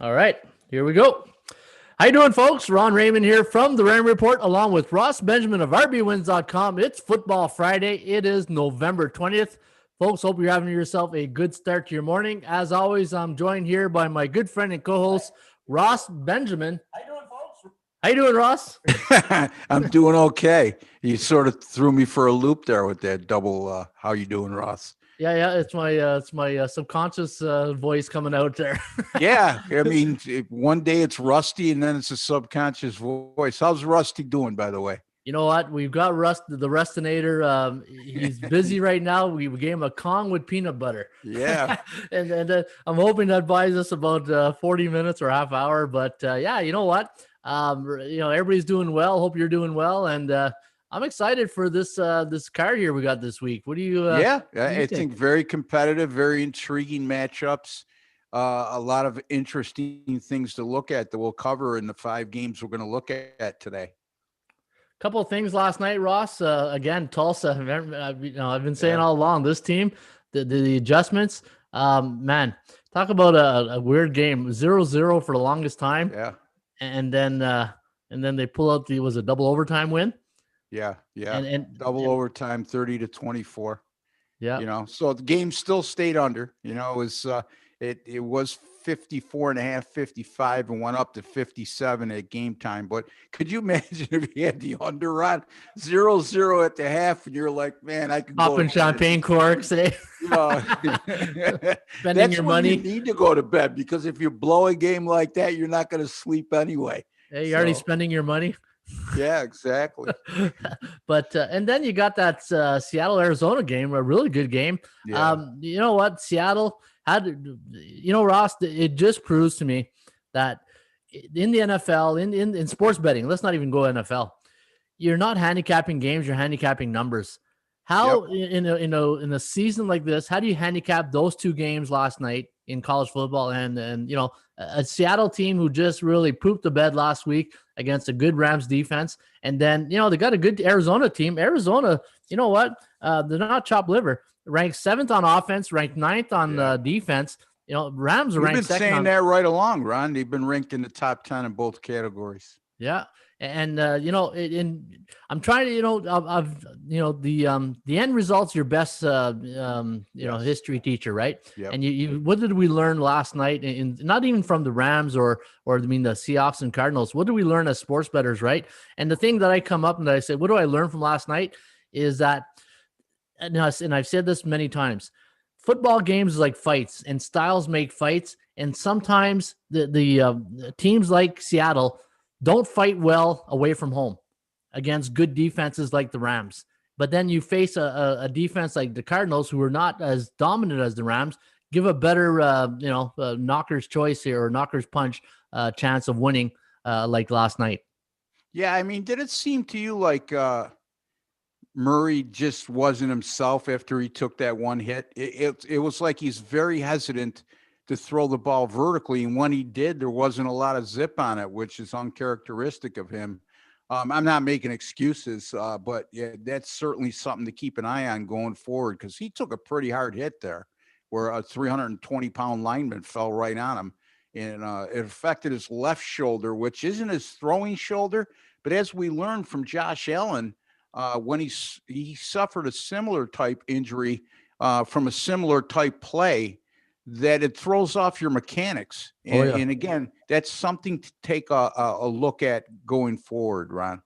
All right, here we go. How you doing, folks? Ron Raymond here from the Raymond Report, along with Ross Benjamin of RBWins.com. It's Football Friday. It is November 20th. Folks, hope you're having yourself a good start to your morning. As always, I'm joined here by my good friend and co-host, Ross Benjamin. How you doing, folks? How you doing, Ross? I'm doing okay. You sort of threw me for a loop there with that double. How you doing, Ross? Yeah. It's my subconscious voice coming out there. Yeah, I mean, one day it's Rusty, and then it's a subconscious voice. How's Rusty doing, by the way? You know what? We've got the Rustinator. He's busy right now. We gave him a Kong with peanut butter. Yeah. and I'm hoping that buys us about 40 minutes or half hour. But yeah, you know what? Everybody's doing well. Hope you're doing well. And I'm excited for this card here we got this week. What do you? I think very competitive, very intriguing matchups. A lot of interesting things to look at that we'll cover in the 5 games we're going to look at today. Couple of things last night, Ross. Again, Tulsa. I've been saying all along, this team, the adjustments. Man, talk about a weird game. 0-0 for the longest time. Yeah. And then they pull out was a double overtime win. Yeah. And double overtime, 30-24. Yeah. So the game still stayed under. It was 54.5, 55, and went up to 57 at game time. But could you imagine if you had the under on 0-0 at the half, and you're like, man, I could popping champagne corks, eh? Spending your money. You need to go to bed, because if you blow a game like that, you're not going to sleep anyway. Hey, you're already spending your money. Yeah, exactly. But and then you got that Seattle-Arizona game, a really good game. Yeah. You know what? Seattle had, Ross, it just proves to me that in the NFL, in sports betting, let's not even go NFL, you're not handicapping games, you're handicapping numbers. How in a season like this, how do you handicap those 2 games last night in college football and a Seattle team who just really pooped the bed last week against a good Rams defense, and then they got a good Arizona team. Arizona, you know what? They're not chopped liver. Ranked 7th on offense, ranked 9th on defense. Rams are ranked 2nd. You've been saying that right along, Ron. They've been ranked in the top 10 in both categories. Yeah. And I'm trying to, the end result's your best, history teacher, right? Yep. And what did we learn last night? In not even from the Rams or the Seahawks and Cardinals. What did we learn as sports bettors, right? And the thing that I come up and I say, what do I learn from last night? Is that, and I've said this many times, football games is like fights, and styles make fights. And sometimes the teams like Seattle don't fight well away from home against good defenses like the Rams. But then you face a defense like the Cardinals, who are not as dominant as the Rams, give a better, knocker's choice here, or knocker's punch chance of winning like last night. Yeah, I mean, did it seem to you like Murray just wasn't himself after he took that one hit? It was like he's very hesitant to throw the ball vertically, and when he did, there wasn't a lot of zip on it, which is uncharacteristic of him. I'm not making excuses, but yeah, that's certainly something to keep an eye on going forward, because he took a pretty hard hit there, where a 320-pound lineman fell right on him, and it affected his left shoulder, which isn't his throwing shoulder. But as we learned from Josh Allen, when he suffered a similar type injury from a similar type play, that it throws off your mechanics. And again, that's something to take a look at going forward, Ron.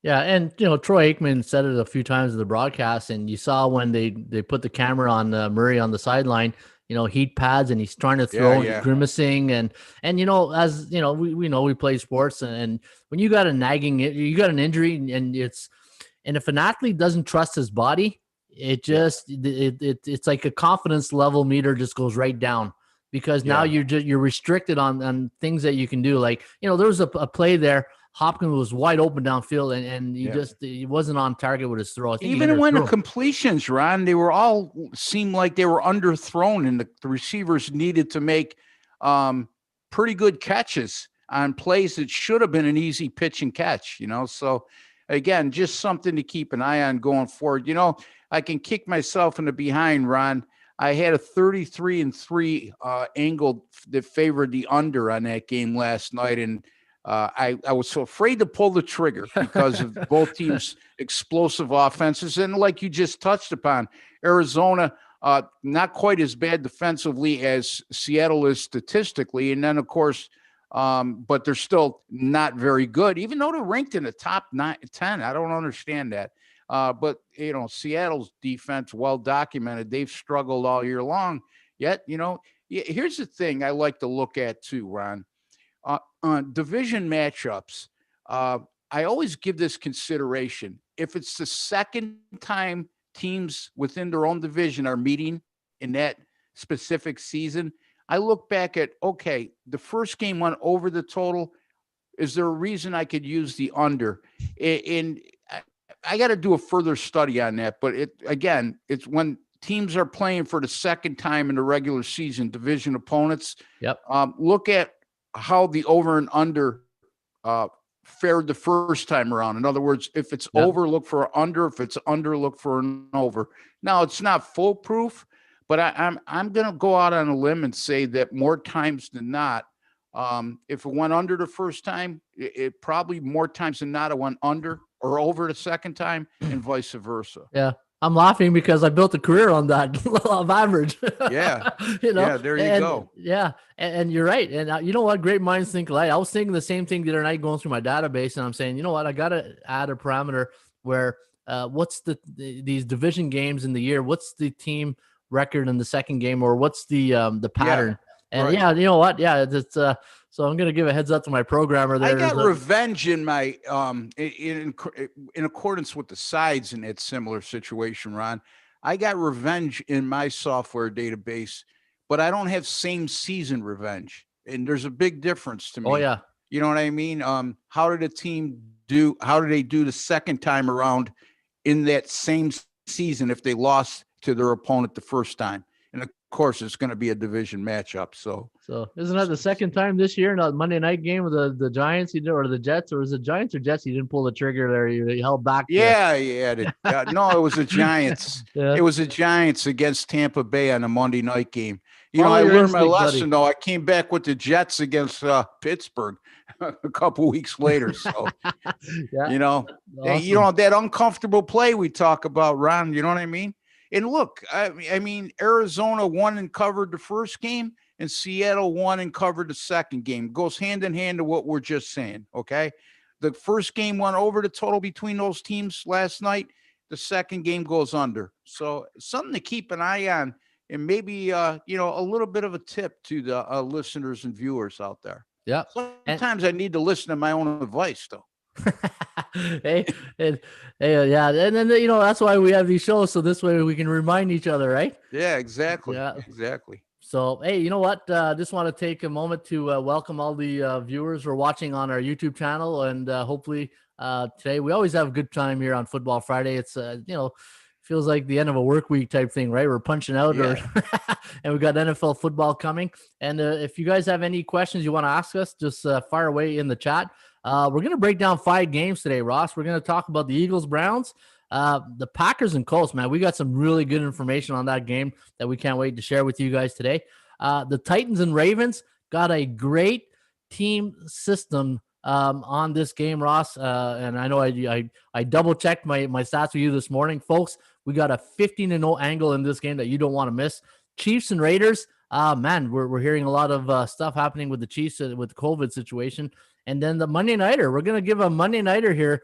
Yeah, and Troy Aikman said it a few times in the broadcast, and you saw when they put the camera on Murray on the sideline, heat pads, and he's trying to throw, grimacing, and as we know, we play sports, and when you got an injury, and if an athlete doesn't trust his body, it's like a confidence level meter just goes right down, because now you're restricted on things that you can do. Like, there was a play there, Hopkins was wide open downfield, and he wasn't on target with his throw. Even when the completions, Ron, they were all seemed like they were underthrown, and the receivers needed to make pretty good catches on plays that should have been an easy pitch and catch. So again, just something to keep an eye on going forward. I can kick myself in the behind, Ron. I had a 33-3 angle that favored the under on that game last night, and I was so afraid to pull the trigger because of both teams' explosive offenses. And like you just touched upon, Arizona, not quite as bad defensively as Seattle is statistically. And then, of course, but they're still not very good, even though they're ranked in the top 10. I don't understand that. But, Seattle's defense, well documented. They've struggled all year long. Yet, here's the thing I like to look at too, Ron. On division matchups, I always give this consideration. If it's the second time teams within their own division are meeting in that specific season, I look back at, okay, the first game went over the total. Is there a reason I could use the under? And I got to do a further study on that. But it's when teams are playing for the second time in the regular season, division opponents. Yep. Look at how the over and under fared the first time around. In other words, if it's over, look for an under. If it's under, look for an over. Now, it's not foolproof, but I'm going to go out on a limb and say that more times than not, if it went under the first time, it probably more times than not it went under or over the second time, and vice versa. Yeah. I'm laughing because I built a career on that law of average. Yeah. Yeah, there you go. Yeah. And you're right. And you know what? Great minds think alike. I was thinking the same thing the other night going through my database, and I'm saying, you know what? I got to add a parameter where what's these division games in the year? What's the team record in the second game, or what's the pattern? And right. You know what? Yeah, it's so I'm gonna give a heads up to my programmer there. I got revenge in my in accordance with the sides in that similar situation, Ron. I got revenge in my software database, but I don't have same season revenge, and there's a big difference to me. Oh yeah, you know what I mean? How did a team do? How did they do the second time around in that same season if they lost to their opponent the first time? And of course, it's going to be a division matchup. So isn't that the second time this year in a Monday night game with the Giants, or the Jets, or was it Giants or Jets? You didn't pull the trigger there. You held back. Yeah. No, it was the Giants. Yeah. It was the Giants against Tampa Bay on a Monday night game. I learned my lesson, though. I came back with the Jets against Pittsburgh a couple weeks later. So, awesome. That uncomfortable play we talk about, Ron, you know what I mean? And look, I mean, Arizona won and covered the first game, and Seattle won and covered the second game. It goes hand in hand to what we're just saying, okay? The first game went over the total between those teams last night. The second game goes under. So something to keep an eye on, and maybe, a little bit of a tip to the listeners and viewers out there. Yeah. Sometimes I need to listen to my own advice, though. hey, yeah, and then that's why we have these shows, so this way we can remind each other, right? Yeah, exactly. So hey, you know what? Just want to take a moment to welcome all the viewers who are watching on our YouTube channel, and hopefully today we always have a good time here on Football Friday. It's feels like the end of a work week type thing, right? We're punching out, and we got NFL football coming. And if you guys have any questions you want to ask us, just fire away in the chat. We're going to break down 5 games today, Ross. We're going to talk about the Eagles, Browns, the Packers and Colts, man. We got some really good information on that game that we can't wait to share with you guys today. The Titans and Ravens got a great team system on this game, Ross. And I know I double checked my stats with you this morning, folks. We got a 15-0 angle in this game that you don't want to miss. Chiefs and Raiders. Man, we're hearing a lot of stuff happening with the Chiefs with the COVID situation. And then the Monday Nighter. We're going to give a Monday Nighter here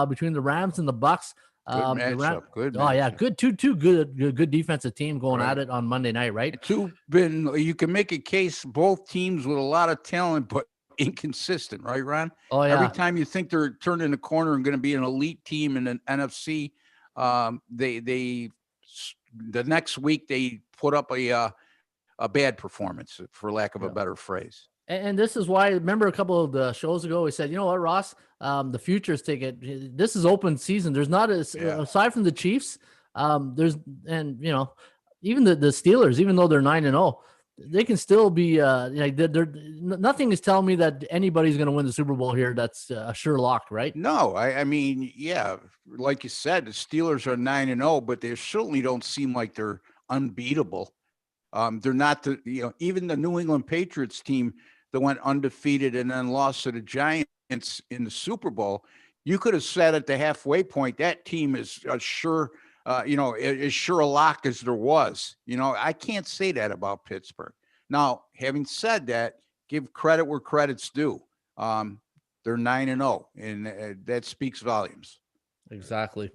between the Rams and the Bucs. Good matchup. Good. Oh, yeah. Good. Two good defensive team going at it on Monday night, right? You can make a case, both teams with a lot of talent, but inconsistent, right, Ron? Oh, yeah. Every time you think they're turning the corner and going to be an elite team in an NFC, the next week they put up a bad performance, for lack of a better phrase. And this is why, remember a couple of the shows ago, we said, you know what, Ross, the futures ticket, this is open season. There's not aside from the Chiefs, even the Steelers, even though they're 9-0, they can still be, nothing is telling me that anybody's going to win the Super Bowl here. That's a sure lock, right? No, I mean, yeah, like you said, the Steelers are 9-0, but they certainly don't seem like they're unbeatable. They're not even the New England Patriots team that went undefeated and then lost to the Giants in the Super Bowl. You could have said at the halfway point, that team is as sure a lock as there was. I can't say that about Pittsburgh. Now, having said that, give credit where credit's due. They're 9-0, and that speaks volumes. Exactly.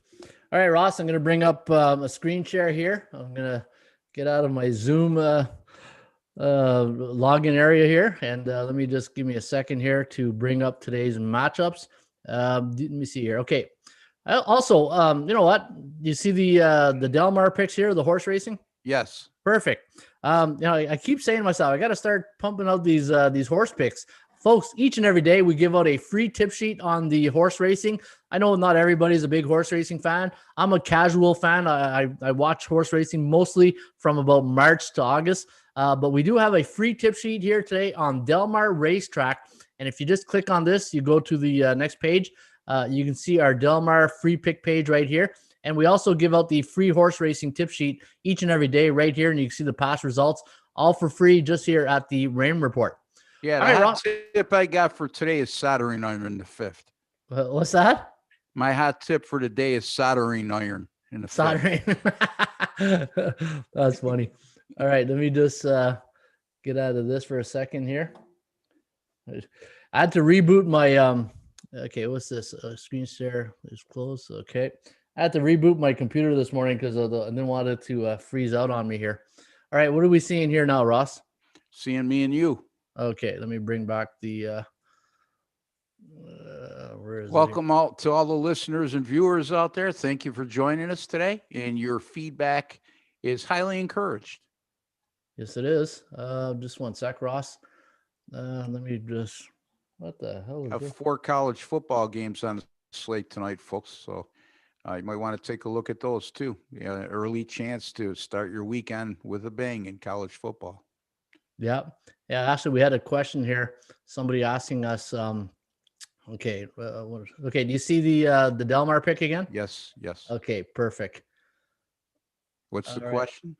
All right, Ross, I'm going to bring up a screen share here. I'm going to get out of my Zoom login area here, and let me just give me a second here to bring up today's matchups. Let me see here. Okay. Also, you know what? You see the Delmar picks here, the horse racing? Yes. Perfect. I keep saying to myself, I got to start pumping out these horse picks. Folks, each and every day we give out a free tip sheet on the horse racing. I know not everybody's a big horse racing fan. I'm a casual fan. I watch horse racing mostly from about March to August. But we do have a free tip sheet here today on Delmar Racetrack. And if you just click on this, you go to the next page. You can see our Delmar free pick page right here. And we also give out the free horse racing tip sheet each and every day right here. And you can see the past results all for free just here at the Raymond Report. Yeah, the hot tip I got for today is soldering iron in the fifth. What's that? My hot tip for the day is soldering iron in the fifth. That's funny. All right, let me just get out of this for a second here. I had to reboot my okay, what's this? Screen share is closed. Okay. I had to reboot my computer this morning because I didn't want it to freeze out on me here. All right, what are we seeing here now, Ross? Seeing me and you. Okay, let me bring back the welcome out to all the listeners and viewers out there. Thank you for joining us today, and your feedback is highly encouraged. Yes, it is. Just one sec, Ross. Let me just, what the hell is this? 4 college football games on the slate tonight, folks. So you might want to take a look at those too. Yeah, early chance to start your weekend with a bang in college football. Yeah. Actually, we had a question here. Somebody asking us. Okay. Okay. Do you see the Delmar pick again? Yes. Okay. Perfect. What's the question?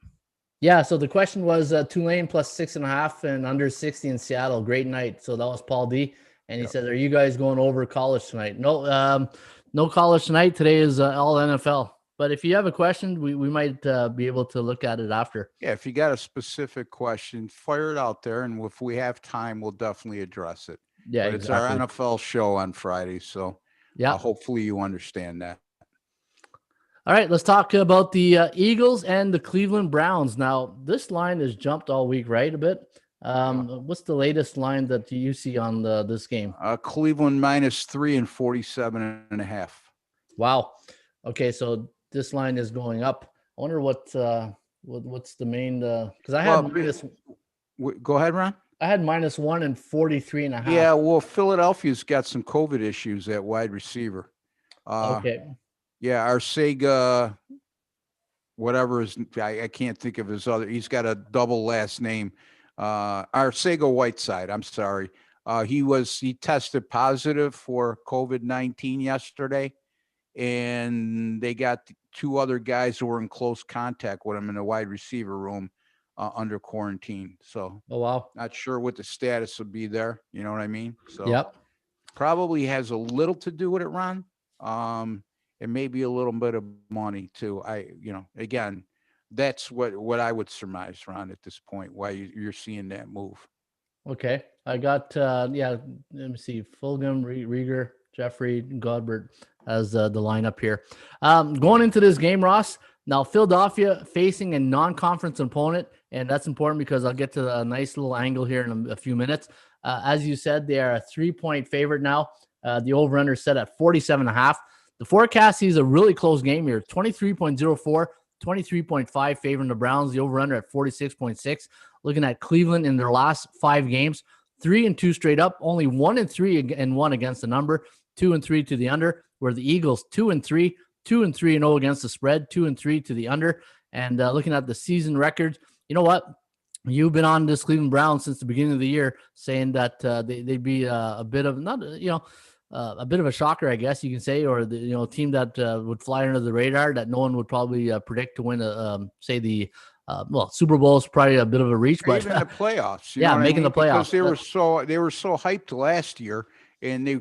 Yeah. So the question was Tulane plus 6.5 and under 60 in Seattle. Great night. So that was Paul D. And he said, "Are you guys going over college tonight?" No. No college tonight. Today is all NFL. But if you have a question, we might be able to look at it after. Yeah, if you got a specific question, fire it out there. And if we have time, we'll definitely address it. Yeah, but it's our NFL show on Friday. So hopefully you understand that. All right, let's talk about the Eagles and the Cleveland Browns. Now, this line has jumped all week, right, a bit. What's the latest line that you see on this game? Cleveland -3 and 47.5. Wow. Okay, so this line is going up. I wonder what's the main because I had go ahead, Ron. I had -1 and 43.5. Yeah, well, Philadelphia's got some COVID issues at wide receiver. Okay. Yeah, Arcega, whatever is, I can't think of his other. He's got a double last name. Arcega Whiteside. I'm sorry. He tested positive for COVID-19 yesterday, and they got 2 other guys who were in close contact with him in the wide receiver room under quarantine. So, oh wow, not sure what the status would be there. You know what I mean? So, yep, probably has a little to do with it, Ron. And maybe a little bit of money too. Again, that's what I would surmise, Ron, at this point, why you're seeing that move. Okay. I got, let me see, Fulgham, Rieger, Jeffrey, Godbert as the lineup here. Going into this game, Ross, now Philadelphia facing a non-conference opponent, and that's important because I'll get to a nice little angle here in a few minutes. As you said, they are a 3-point favorite now. The over-under set at 47.5. The forecast sees a really close game here, 23.04, 23.5 favoring the Browns. The over-under at 46.6. Looking at Cleveland in their last 5 games, 3-2 straight up, only 1-3 and 1 against the number, 2-3 to the under, where the Eagles 2-3, 2-3-0 against the spread, 2-3 to the under. And looking at the season records, you know what? You've been on this Cleveland Browns since the beginning of the year, saying that they'd be a bit of a bit of a shocker, I guess you can say, or the team that would fly under the radar that no one would probably predict to win say the Super Bowl is probably a bit of a reach, but even the playoffs. You yeah, know what making I mean? the playoffs. Because they were so hyped last year, and they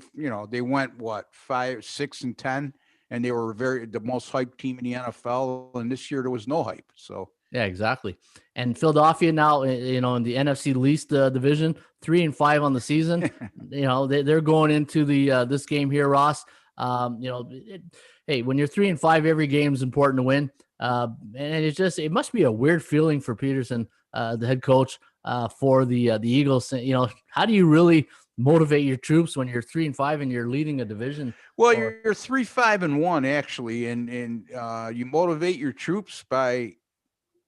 went what 5, 6, and 10, and they were the most hyped team in the NFL. And this year there was no hype. So yeah, exactly. And Philadelphia now, in the NFC least division, 3-5 on the season. They're going into the this game here, Ross. Hey, when you're 3-5, every game is important to win. And it must be a weird feeling for Peterson, the head coach for the Eagles. How do you really motivate your troops when you're 3-5 and you're leading a division? Well, you're 3-5-1 actually, and you motivate your troops by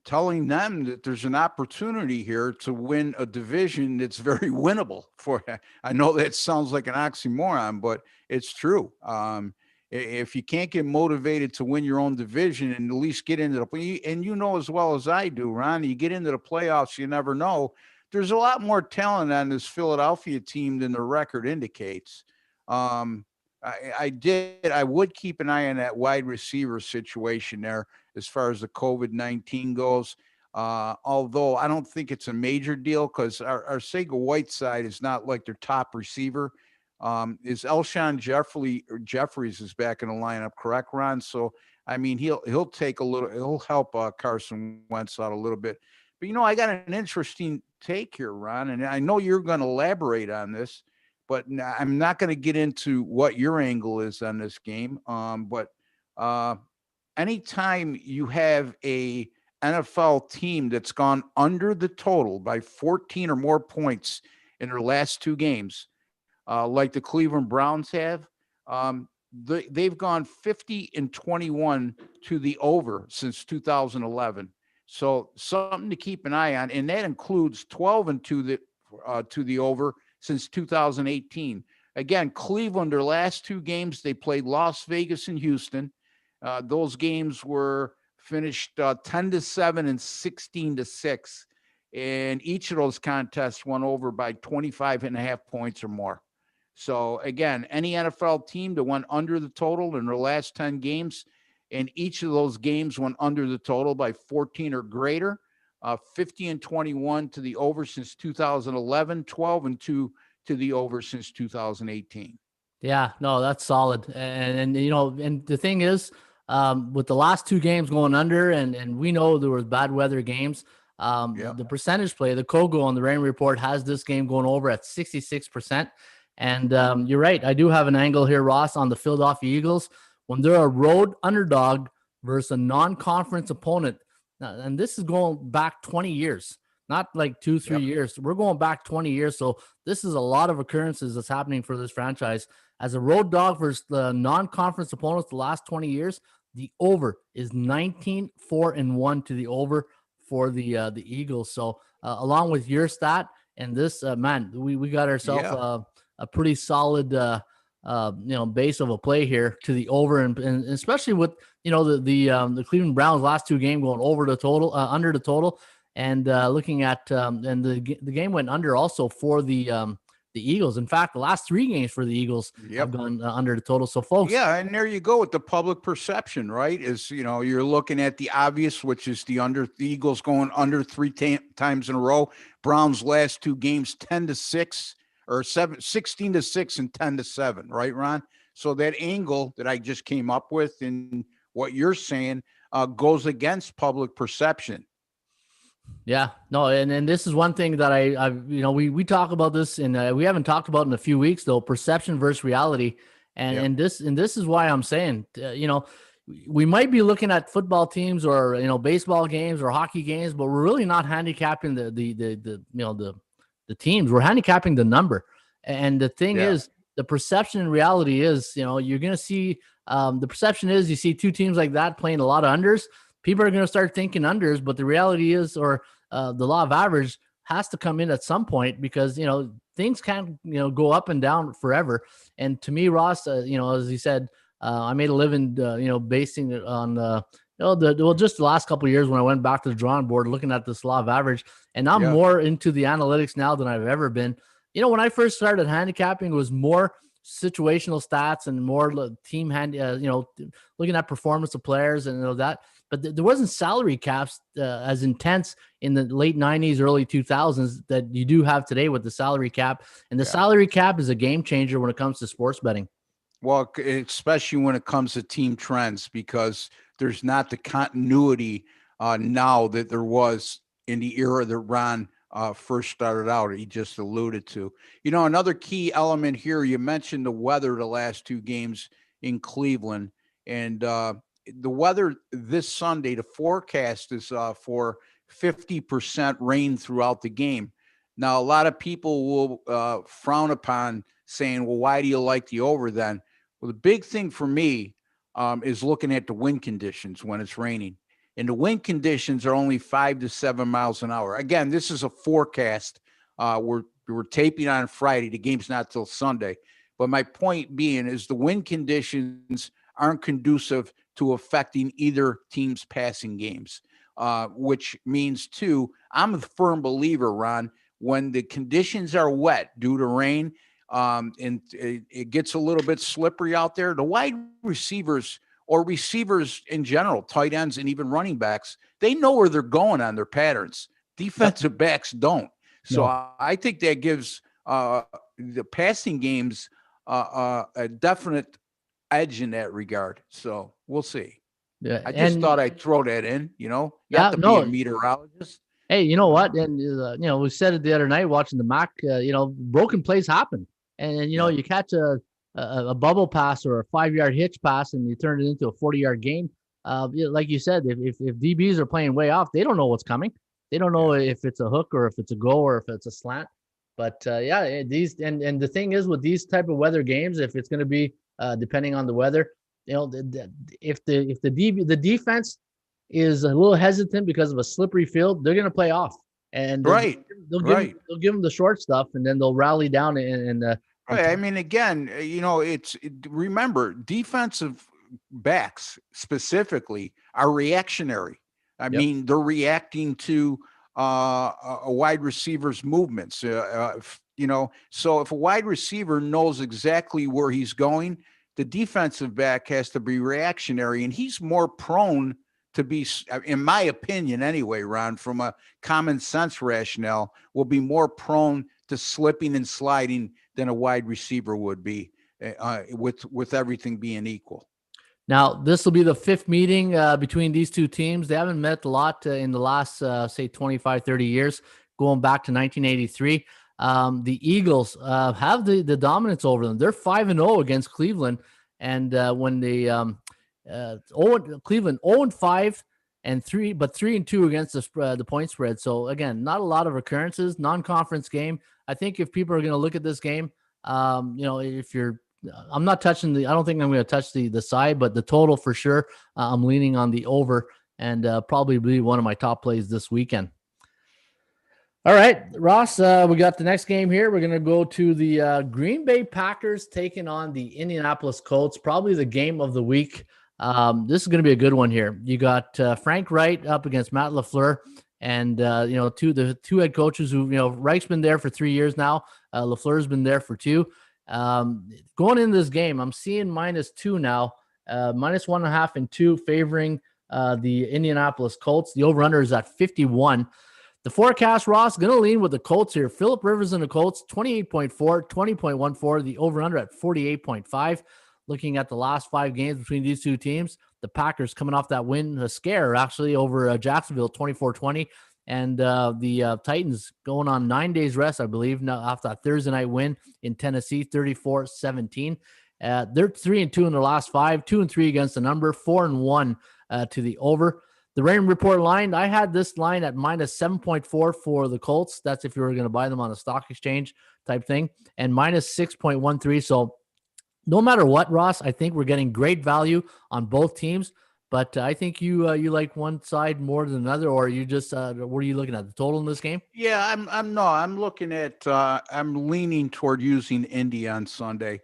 telling them that there's an opportunity here to win a division that's very winnable. I know that sounds like an oxymoron, but it's true. If you can't get motivated to win your own division and at least get into and as well as I do, Ron, you get into the playoffs, you never know. There's a lot more talent on this Philadelphia team than the record indicates. I would keep an eye on that wide receiver situation there as far as the COVID-19 goes. Although I don't think it's a major deal because our Arcega-Whiteside is not like their top receiver. Is Alshon Jeffries is back in the lineup, correct, Ron? So, I mean, he'll take he'll help Carson Wentz out a little bit. But, I got an interesting take here, Ron, and I know you're going to elaborate on this, but I'm not going to get into what your angle is on this game. But anytime you have a NFL team that's gone under the total by 14 or more points in their last 2 games, like the Cleveland Browns have, they've gone 50-21 to the over since 2011. So something to keep an eye on, and that includes 12-2 to the over since 2018. Again, Cleveland, their last 2 games, they played Las Vegas and Houston. Those games were finished 10-7 and 16-6. And each of those contests went over by 25.5 points or more. So again, any NFL team that went under the total in their last 10 games, and each of those games went under the total by 14 or greater, 50-21 to the over since 2011, 12-2 to the over since 2018. Yeah, no, that's solid. And the thing is, with the last 2 games going under, and we know there was bad weather games, the percentage play, the Kogo on the Raymond Report has this game going over at 66%. And you're right. I do have an angle here, Ross, on the Philadelphia Eagles. When they're a road underdog versus a non-conference opponent, and this is going back 20 years, not like 2-3 years. We're going back 20 years. So this is a lot of occurrences that's happening for this franchise. As a road dog versus the non-conference opponents the last 20 years, the over is 19-4-1 to the over for the Eagles. So along with your stat and this, we got ourselves a pretty solid base of a play here to the over, and especially with the Cleveland Browns last 2 games going over the total, under the total, and looking at and the game went under also for the Eagles. In fact, the last 3 games for the Eagles have gone under the total. So folks, and there you go with the public perception, right? Is you're looking at the obvious, which is the Eagles going under 3 times in a row. Browns last 2 games 10-6. Or 16-6 and 10-7, right, Ron? So that angle that I just came up with and what you're saying goes against public perception. Yeah, no, and this is one thing that we talk about this, and we haven't talked about in a few weeks though, perception versus reality, and this is why I'm saying, we might be looking at football teams or baseball games or hockey games, but we're really not handicapping the teams. We're handicapping the number. And the thing is, the perception and reality is, you're going to see, the perception is you see 2 teams like that playing a lot of unders. People are going to start thinking unders, but the reality is, the law of average has to come in at some point because, things can't, go up and down forever. And to me, Ross, as you said, I made a living, basing it on, just the last couple of years when I went back to the drawing board, looking at this law of average, and I'm more into the analytics now than I've ever been. When I first started handicapping, it was more situational stats and more team hand, looking at performance of players and that. But there wasn't salary caps as intense in the late 90s, early 2000s that you do have today with the salary cap. And the salary cap is a game changer when it comes to sports betting. Well, especially when it comes to team trends, because there's not the continuity now that there was in the era that Ron first started out. He just alluded to. Another key element here, you mentioned the weather the last two games in Cleveland. And the weather this Sunday, the forecast is for 50% rain throughout the game. Now, a lot of people will frown upon saying, well, why do you like the over then? Well, the big thing for me is looking at the wind conditions when it's raining. And the wind conditions are only 5 to 7 miles an hour. Again, this is a forecast. We're taping on Friday. The game's not till Sunday. But my point being is the wind conditions aren't conducive to affecting either team's passing games, which means, too, I'm a firm believer, Ron, when the conditions are wet due to rain, and it gets a little bit slippery out there, the wide receivers or receivers in general, tight ends and even running backs, they know where they're going on their patterns. Defensive backs don't. So I think that gives the passing games a definite edge in that regard. So we'll see. Yeah, I just thought I'd throw that in, not to be a meteorologist. Hey, you know what? And, we said it the other night watching the MAC, broken plays happen. And, you catch a bubble pass or a 5-yard hitch pass and you turn it into a 40-yard gain. Like you said, if DBs are playing way off, they don't know what's coming. They don't know if it's a hook or if it's a go or if it's a slant. But, these and the thing is with these type of weather games, if it's going to be depending on the weather, if the defense is a little hesitant because of a slippery field, they're going to play off, and they'll give them the short stuff, and then they'll rally down and right. I mean, again, remember, defensive backs specifically are reactionary. I mean, they're reacting to a wide receiver's movements. So if a wide receiver knows exactly where he's going, the defensive back has to be reactionary, and he's more prone to be, in my opinion anyway, Ron, from a common sense rationale, will be more prone to slipping and sliding than a wide receiver would be with everything being equal. Now, this will be the fifth meeting between these two teams. They haven't met a lot in the last, say, 25, 30 years, going back to 1983. The Eagles have the dominance over them. They're 5-0 against Cleveland. And when they Cleveland 0-5 and 3-2 against the point spread. So again, not a lot of occurrences, non-conference game. I think if people are going to look at this game, if you're, I'm not touching I don't think I'm going to touch the side, but the total for sure. I'm leaning on the over and probably be one of my top plays this weekend. All right, Ross, we got the next game here. We're going to go to the Green Bay Packers taking on the Indianapolis Colts, probably the game of the week. This is going to be a good one here. You got Frank Wright up against Matt LaFleur, and the two head coaches who, Wright's been there for 3 years now. LaFleur's been there for 2. Going into this game, I'm seeing -2 now, -1.5 and 2 favoring the Indianapolis Colts. The over-under is at 51. The forecast, Ross, going to lean with the Colts here. Phillip Rivers and the Colts, 28.4, 20.14. The over-under at 48.5. Looking at the last 5 games between these two teams, the Packers coming off that win, a scare actually over Jacksonville, 24-20. And the Titans going on 9 days rest, I believe, now after that Thursday night win in Tennessee, 34-17. They're 3-2 in their last 5, 2-3 against the number, 4-1 to the over. The Raymond Report line, I had this line at -7.4 for the Colts. That's if you were going to buy them on a stock exchange type thing, and -6.13. So no matter what, Ross, I think we're getting great value on both teams. But I think you like one side more than another, or you just what are you looking at, the total in this game? Yeah, I'm looking at I'm leaning toward using Indy on Sunday.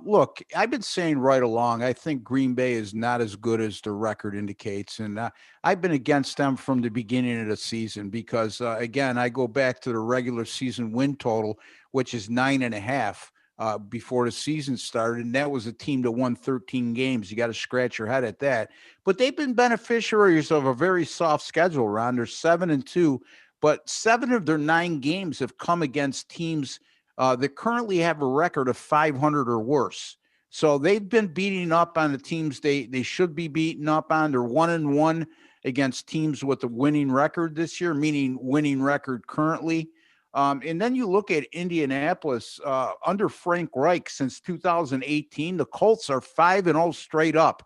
Look, I've been saying right along, I think Green Bay is not as good as the record indicates. And I've been against them from the beginning of the season because, again, I go back to the regular season win total, which is 9.5. before the season started, and that was a team that won 13 games. You got to scratch your head at that. But they've been beneficiaries of a very soft schedule, Ron. They're 7-2, but 7 of their 9 games have come against teams that currently have a record of 500 or worse. So they've been beating up on the teams they should be beating up on. They're 1-1 against teams with a winning record this year, meaning winning record currently. And then you look at Indianapolis under Frank Reich since 2018. The Colts are 5-0 straight up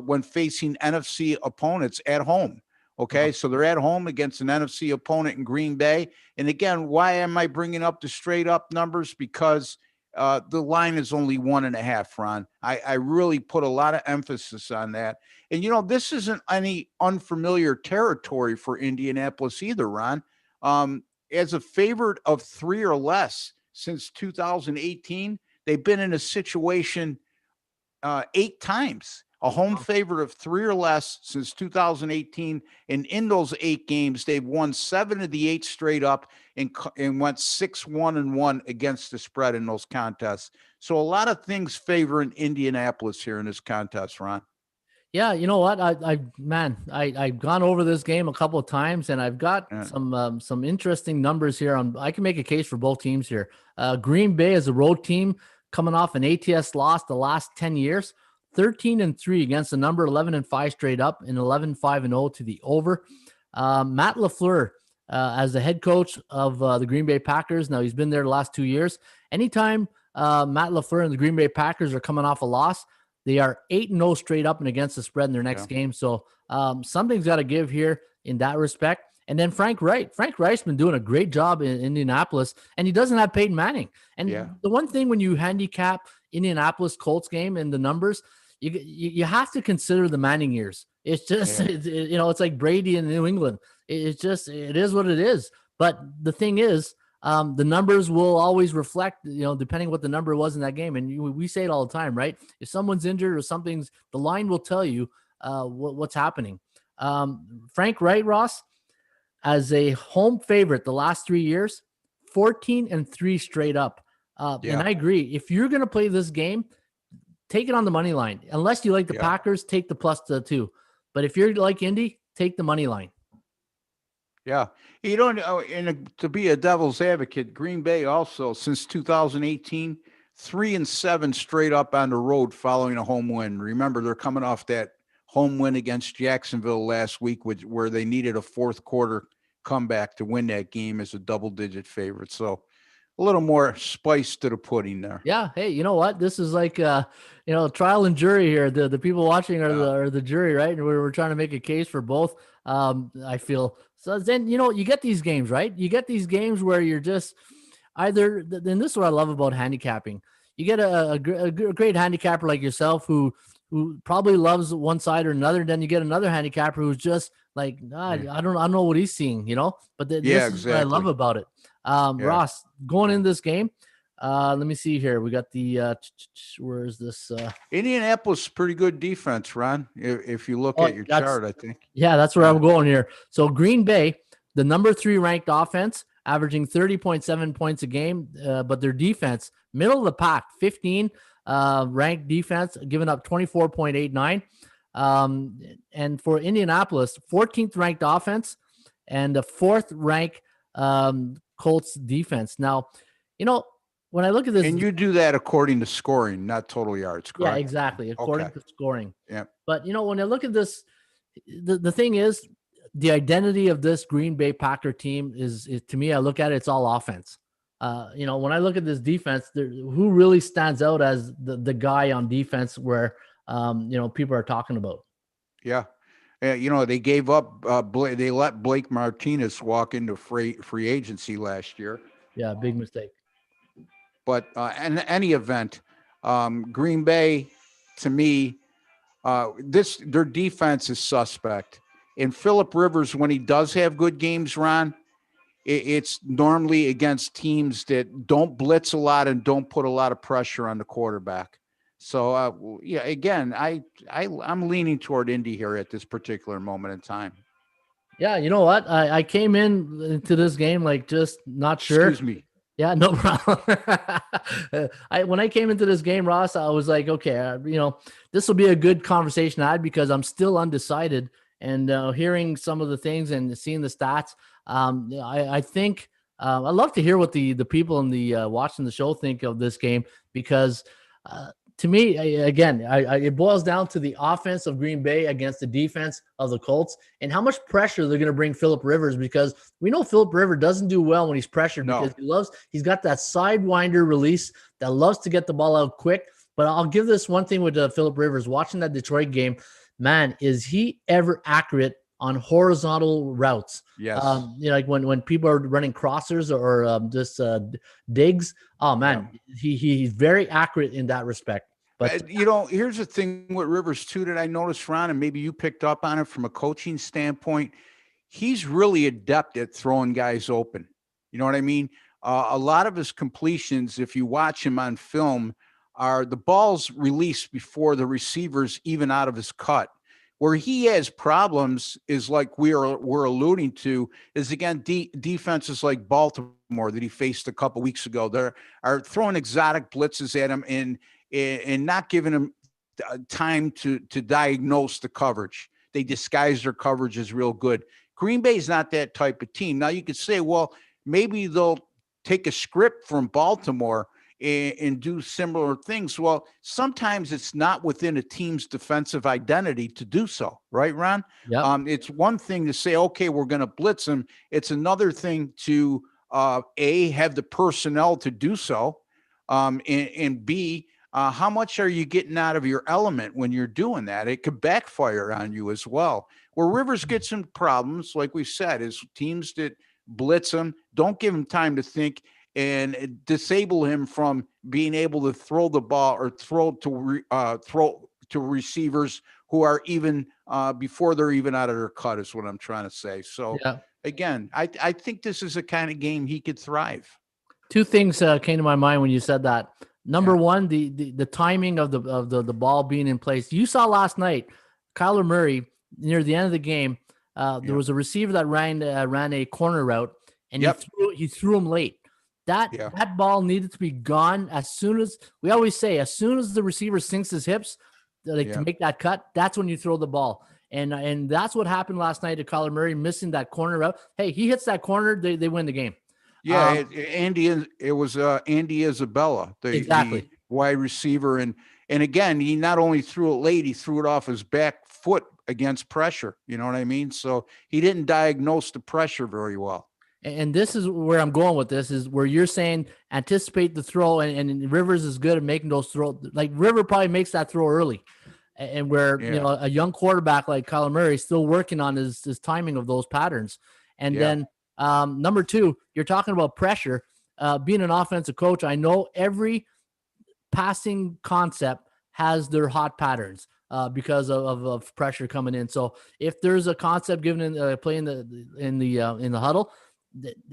when facing NFC opponents at home. Okay, so they're at home against an NFC opponent in Green Bay. And again, why am I bringing up the straight up numbers? Because the line is only 1.5, Ron. I really put a lot of emphasis on that. And, you know, this isn't any unfamiliar territory for Indianapolis either, Ron. As a favorite of 3 or less since 2018, they've been in a situation 8 times. A home favorite of 3 or less since 2018. And in those 8 games, they've won 7 of the 8 straight up and went 6-1-1 against the spread in those contests. So a lot of things favoring Indianapolis here in this contest, Ron. Yeah, you know what? I've gone over this game a couple of times, and I've got some interesting numbers here. I can make a case for both teams here. Green Bay is a road team coming off an ATS loss the last 10 years. 13-3 against the number, 11-5 straight up, and 11-5-0 to the over. Matt LaFleur, as the head coach of the Green Bay Packers, now he's been there the last 2 years. Anytime Matt LaFleur and the Green Bay Packers are coming off a loss, they are 8-0 straight up and against the spread in their next game. So something's got to give here in that respect. And then Frank Reich. Frank Reich's been doing a great job in Indianapolis, and he doesn't have Peyton Manning. And the one thing when you handicap Indianapolis Colts game and the numbers, you have to consider the Manning years. It's just, it's like Brady in New England. It is what it is. But the thing is, the numbers will always reflect, depending what the number was in that game. And we say it all the time, right? If someone's injured or something's, the line will tell you what's happening. Frank Reich, Ross, as a home favorite the last 3 years, 14-3 straight up. And I agree. If you're going to play this game, take it on the money line. Unless you like the Packers, take the +2. But if you're like Indy, take the money line. Yeah. You don't, and to be a devil's advocate, Green Bay also, since 2018, 3-7 straight up on the road following a home win. Remember, they're coming off that home win against Jacksonville last week, where they needed a fourth quarter comeback to win that game as a double-digit favorite. So a little more spice to the pudding there. Yeah. Hey, you know what? This is like, trial and jury here. The people watching are the jury, right? And we're trying to make a case for both. I feel so. Then, you get these games, right? You get these games where you're just either, and this is what I love about handicapping. You get a great handicapper like yourself who probably loves one side or another. Then you get another handicapper who's just like, I don't know what he's seeing, but this is what I love about it. Ross, going in this game, let me see here. We got the where is this? Indianapolis, pretty good defense, Ron. If you look at your chart, I think. Yeah, that's where I'm going here. So Green Bay, the number 3 ranked offense, averaging 30.7 points a game, but their defense, middle of the pack, 15 ranked defense, giving up 24.89. And for Indianapolis, 14th ranked offense and the 4th ranked Colts defense. Now, when I look at this, and you do that according to scoring, not total yards, correct? Yeah, exactly. According to scoring. Yeah. But when I look at this, the thing is, the identity of this Green Bay Packer team is to me, I look at it, it's all offense. When I look at this defense, who really stands out as the guy on defense where people are talking about? Yeah. They gave up. They let Blake Martinez walk into free agency last year. Yeah, big mistake. But in any event, Green Bay, to me, their defense is suspect. And Phillip Rivers, when he does have good games, Ron, it's normally against teams that don't blitz a lot and don't put a lot of pressure on the quarterback. So, again, I'm leaning toward Indy here at this particular moment in time. Yeah, you know what? I came into this game just not sure. Excuse me. Yeah, no problem. When I came into this game, Ross, I was like, okay, this will be a good conversation I had because I'm still undecided. And hearing some of the things and seeing the stats, I think I'd love to hear what the people in the watching the show think of this game because to me, it boils down to the offense of Green Bay against the defense of the Colts and how much pressure they're going to bring Phillip Rivers because we know Phillip Rivers doesn't do well when he's pressured because he's got that sidewinder release that loves to get the ball out quick. But I'll give this one thing with Phillip Rivers, watching that Detroit game, man, is he ever accurate on horizontal routes? Yes. Like when people are running crossers or just digs. Oh man, he's very accurate in that respect. But here's the thing with Rivers too that I noticed, Ron, and maybe you picked up on it from a coaching standpoint. He's really adept at throwing guys open. You know what I mean? A lot of his completions, if you watch him on film, are the balls released before the receiver's even out of his cut. Where he has problems is like we're alluding to is again defenses like Baltimore that he faced a couple weeks ago. They are throwing exotic blitzes at him and not giving him time to diagnose the coverage. They disguise their coverage as real good. Green Bay's not that type of team. Now you could say, well, maybe they'll take a script from Baltimore and do similar things. Well, sometimes it's not within a team's defensive identity to do so, right, Ron? Yeah. It's one thing to say, okay, we're going to blitz them. It's another thing to have the personnel to do so, and B, how much are you getting out of your element when you're doing that? It could backfire on you as well. Where Rivers gets some problems, like we said, is teams that blitz him, don't give him time to think, and disable him from being able to throw the ball or throw to receivers who are even before they're even out of their cut is what I'm trying to say. So again, I think this is a kind of game he could thrive. Two things came to my mind when you said that. Number one, the timing of the ball being in place. You saw last night, Kyler Murray near the end of the game. There was a receiver that ran a corner route, and he threw him late. That ball needed to be gone as soon as we always say, as soon as the receiver sinks his hips, to make that cut, that's when you throw the ball. And that's what happened last night to Kyler Murray, missing that corner route. Hey, he hits that corner, they win the game. Yeah, it was Andy Isabella, the wide receiver, and again, he not only threw it late, he threw it off his back foot against pressure. You know what I mean? So he didn't diagnose the pressure very well. And this is where I'm going with this, is where you're saying anticipate the throw, and Rivers is good at making those throws. Like River probably makes that throw early, and where a young quarterback like Kyler Murray is still working on his timing of those patterns. And then number two, you're talking about pressure. Being an offensive coach, I know every passing concept has their hot patterns because of pressure coming in. So if there's a concept given in play in the huddle,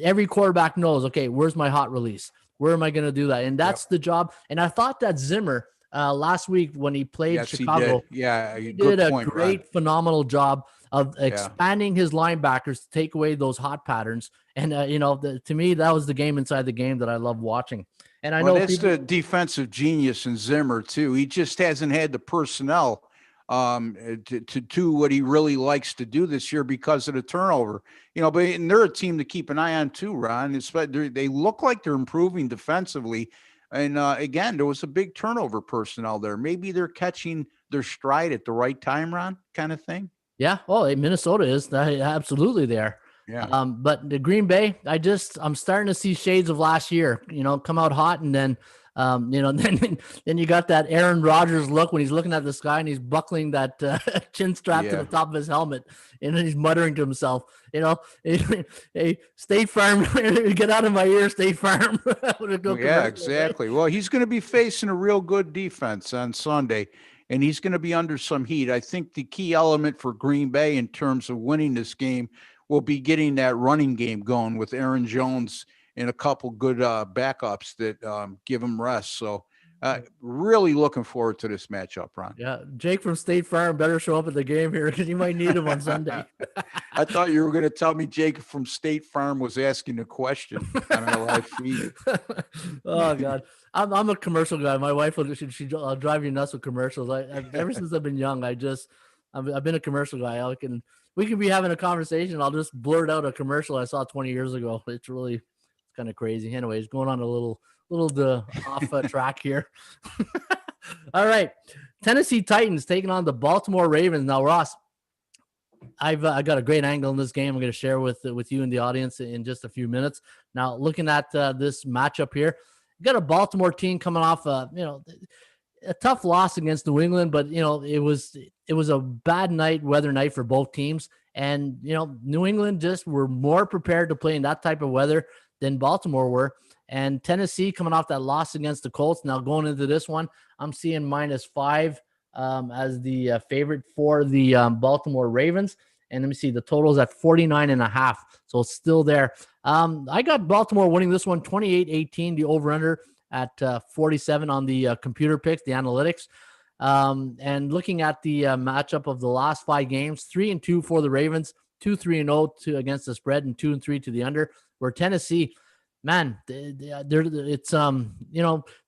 every quarterback knows, okay, where's my hot release? Where am I going to do that? And that's the job. And I thought that Zimmer last week when he played Chicago, he did a great, phenomenal job of expanding his linebackers to take away those hot patterns. And, to me, that was the game inside the game that I love watching. And I know that's the defensive genius in Zimmer too. He just hasn't had the personnel to do what he really likes to do this year because of the turnover. But they're a team to keep an eye on too, Ron. They look like they're improving defensively. And again, there was a big turnover personnel there. Maybe they're catching their stride at the right time, Ron, kind of thing. Yeah. Well, Minnesota is absolutely there. Yeah. But the Green Bay, I'm starting to see shades of last year, come out hot. And then, then you got that Aaron Rodgers look when he's looking at the sky and he's buckling that chin strap to the top of his helmet, and he's muttering to himself, hey, State Farm, get out of my ear, State Farm. Yeah, exactly. Well, he's going to be facing a real good defense on Sunday, and he's going to be under some heat. I think the key element for Green Bay in terms of winning this game will be getting that running game going with Aaron Jones and a couple good backups that give him rest. So Really looking forward to this matchup, Ron. Yeah, Jake from State Farm better show up at the game here because you might need him on Sunday. I thought you were going to tell me Jake from State Farm was asking a question on our live feed. Oh God, I'm a commercial guy. My wife will she drive you nuts with commercials. Ever since I've been young, I've been a commercial guy. We can be having a conversation. I'll just blurt out a commercial I saw 20 years ago. It's kind of crazy. Anyways, going on a little off track here. All right, Tennessee Titans taking on the Baltimore Ravens. Now, Ross, I got a great angle in this game. I'm going to share with you and the audience in just a few minutes. Now, looking at this matchup here, you got a Baltimore team coming off a tough loss against New England, but it was a bad weather night for both teams, and New England just were more prepared to play in that type of weather than Baltimore were. And Tennessee coming off that loss against the Colts. Now going into this one, I'm seeing -5 as the favorite for the Baltimore Ravens. And let me see, the total's at 49.5. So it's still there. I got Baltimore winning this one 28-18, the over-under at 47 on the computer picks, the analytics. And looking at the matchup of the last 5 games, 3-2 for the Ravens, 2-3-0 against the spread, and 2-3 to the under. Where Tennessee, man, it's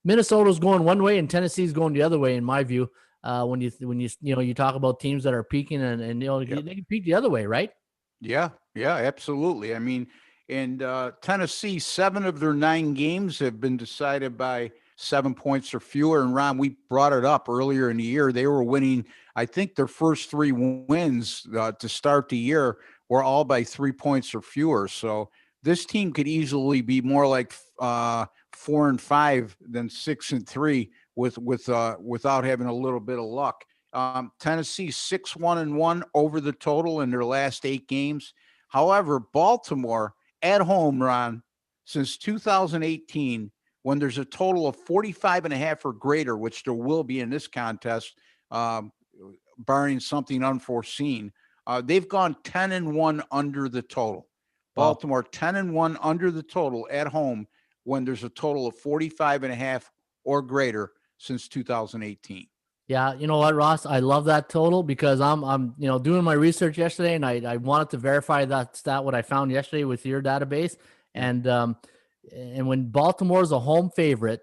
Minnesota's going one way and Tennessee's going the other way in my view. When you talk about teams that are peaking and they can peak the other way, right? Yeah, absolutely. I mean, and Tennessee, 7 of their 9 games have been decided by 7 points or fewer. And Ron, we brought it up earlier in the year. They were winning, I think their first 3 wins to start the year were all by 3 points or fewer. So this team could easily be more like 4-5 than 6-3 without having a little bit of luck. Tennessee 6-1-1 over the total in their last 8 games. However, Baltimore at home, Ron, since 2018, when there's a total of 45.5 or greater, which there will be in this contest, barring something unforeseen, they've gone 10-1 under the total. Baltimore 10-1 under the total at home when there's a total of 45.5 or greater since 2018. Yeah, you know what, Ross? I love that total because I'm doing my research yesterday, and I wanted to verify that stat what I found yesterday with your database, and when Baltimore is a home favorite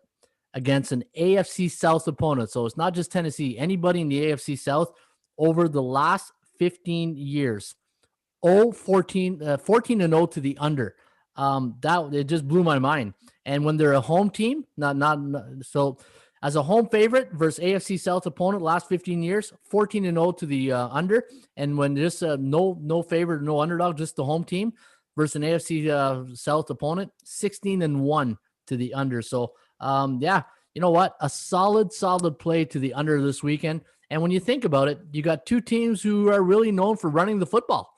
against an AFC South opponent, so it's not just Tennessee, anybody in the AFC South over the last 15 years, 14-0 to the under. That it just blew my mind. And when they're a home team, so as a home favorite versus AFC South opponent, last 15 years, 14-0 to the under. And when just no favorite, no underdog, just the home team versus an AFC South opponent, 16-1 to the under. So you know what? A solid play to the under this weekend. And when you think about it, you got 2 teams who are really known for running the football.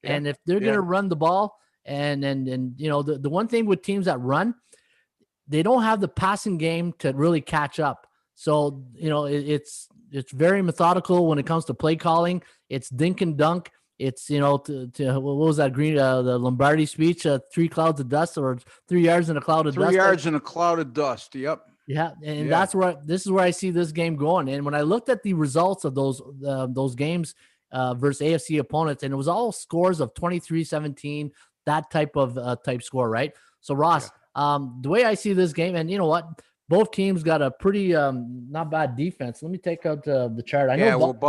Yeah. And if they're going to run the ball, and the one thing with teams that run, they don't have the passing game to really catch up. So, it's very methodical when it comes to play calling. It's dink and dunk. It's, what was that the Lombardi speech, 3 clouds of dust or 3 yards in a cloud of dust. 3 yards in a cloud of dust. Yep. Yeah. And this is where I see this game going. And when I looked at the results of those games versus AFC opponents, and it was all scores of 23-17, that type score, right? So Ross, the way I see this game, and you know what, both teams got a pretty not bad defense. Let me take out the chart. I won't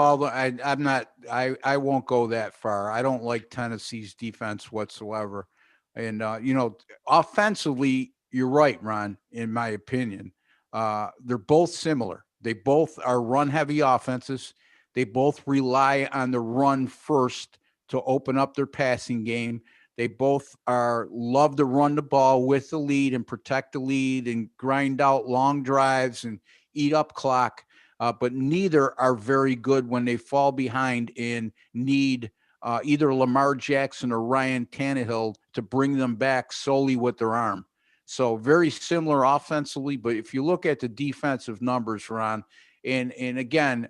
go that far. I don't like Tennessee's defense whatsoever. And offensively, you're right, Ron. In my opinion, they're both similar. They both are run-heavy offenses. They both rely on the run first to open up their passing game. They both love to run the ball with the lead and protect the lead and grind out long drives and eat up clock. But neither are very good when they fall behind and need either Lamar Jackson or Ryan Tannehill to bring them back solely with their arm. So very similar offensively. But if you look at the defensive numbers, Ron, and again,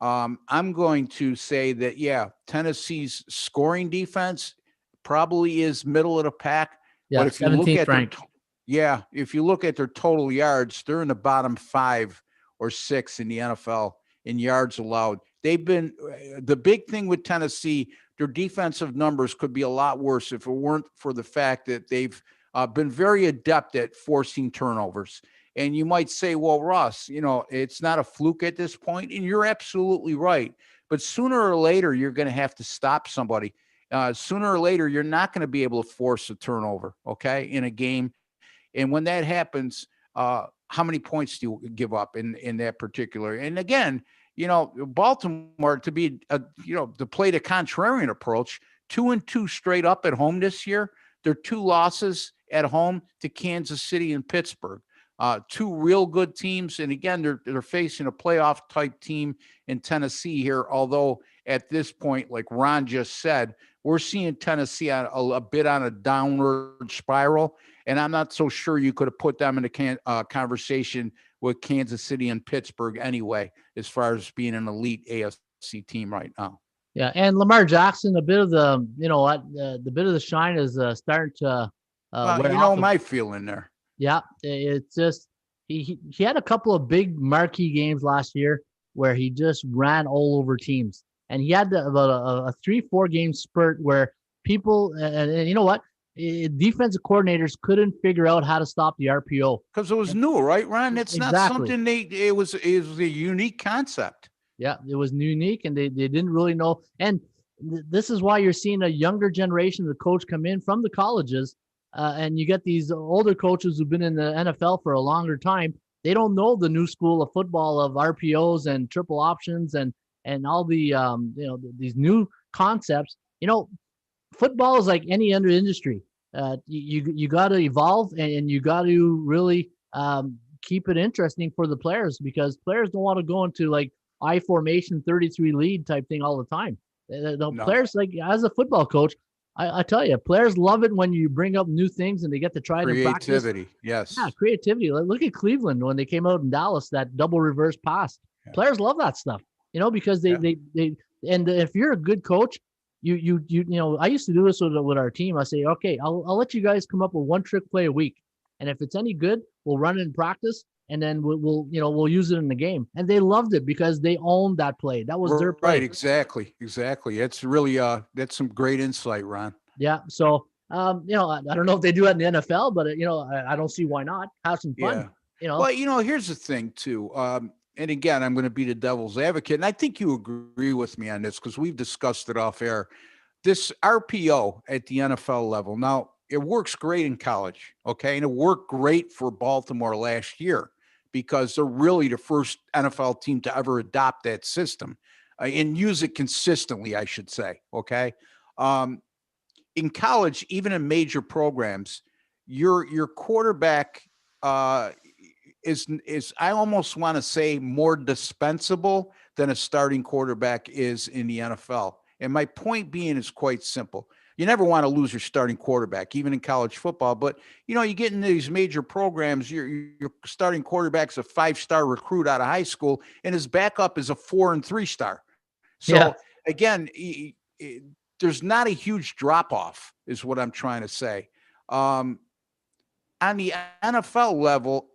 I'm going to say that, Tennessee's scoring defense probably is middle of the pack. Yeah, but if you look at Yeah, if you look at their total yards, they're in the bottom 5 or 6 in the NFL in yards allowed. They've been the big thing with Tennessee. Their defensive numbers could be a lot worse if it weren't for the fact that they've been very adept at forcing turnovers. And you might say, well, Russ, it's not a fluke at this point. And you're absolutely right. But sooner or later, you're going to have to stop somebody. Sooner or later, you're not going to be able to force a turnover, okay, in a game. And when that happens, how many points do you give up in that particular? And again, Baltimore to play the contrarian approach, 2-2 straight up at home this year. Their 2 losses at home to Kansas City and Pittsburgh. 2 real good teams. And again, they're facing a playoff type team in Tennessee here. Although at this point, like Ron just said, we're seeing Tennessee on a bit on a downward spiral. And I'm not so sure you could have put them in a conversation with Kansas City and Pittsburgh anyway, as far as being an elite AFC team right now. Yeah, and Lamar Jackson, a bit of the the bit of the shine is starting to. My feeling there. Yeah, it's just he had a couple of big marquee games last year where he just ran all over teams, and he had about a 3-4 game spurt where people and you know what. Defensive coordinators couldn't figure out how to stop the RPO because it was new, right, Ron? It's not something it was a unique concept. Yeah, it was unique, and they didn't really know. And this is why you're seeing a younger generation of coach come in from the colleges, and you get these older coaches who've been in the NFL for a longer time. They don't know the new school of football of RPOs and triple options and all the these new concepts. Football is like any other industry. You got to evolve and you got to really keep it interesting for the players, because players don't want to go into like I formation 33 lead type thing all the time. The players, like as a football coach, I tell you, players love it when you bring up new things and they get to try it in practice. Creativity, yes. Yeah, creativity. Look at Cleveland when they came out in Dallas, that double reverse pass. Yeah. Players love that stuff, because they and if you're a good coach, you I used to do this with our team. I say, okay, I'll let you guys come up with 1 trick play a week, and if it's any good, we'll run it in practice, and then we'll use it in the game. And they loved it because they owned that play. That was their play. Right, exactly. It's really that's some great insight, Ron. Yeah. So I don't know if they do that in the NFL, but I don't see why not. Have some fun. Yeah. Well, here's the thing too. And again, I'm going to be the devil's advocate, and I think you agree with me on this because we've discussed it off air. This RPO at the NFL level, now it works great in college, okay? And it worked great for Baltimore last year because they're really the first NFL team to ever adopt that system and use it consistently, I should say, okay? In college, even in major programs, your quarterback is I almost want to say more dispensable than a starting quarterback is in the NFL. And my point being is quite simple. You never want to lose your starting quarterback, even in college football. But, you get into these major programs, your starting quarterback's a 5-star recruit out of high school, and his backup is a 4 and 3-star. So, again, there's not a huge drop-off is what I'm trying to say. On the NFL level,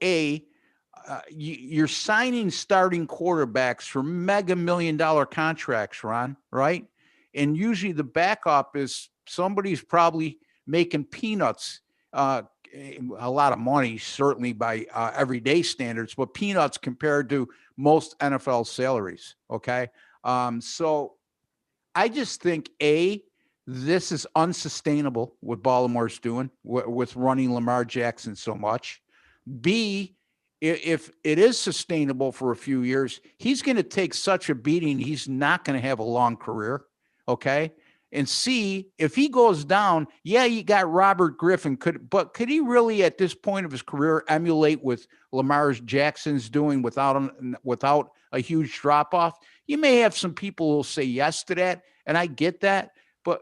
you're signing starting quarterbacks for mega $1 million contracts, Ron, right? And usually the backup is somebody's probably making peanuts, a lot of money, certainly by everyday standards, but peanuts compared to most NFL salaries, okay? So I just think, this is unsustainable what Baltimore's doing with running Lamar Jackson so much. B, if it is sustainable for a few years, he's going to take such a beating, he's not going to have a long career, okay? And C, if he goes down, you got Robert Griffin, but could he really at this point of his career emulate what Lamar Jackson's doing without a huge drop-off? You may have some people who will say yes to that, and I get that, but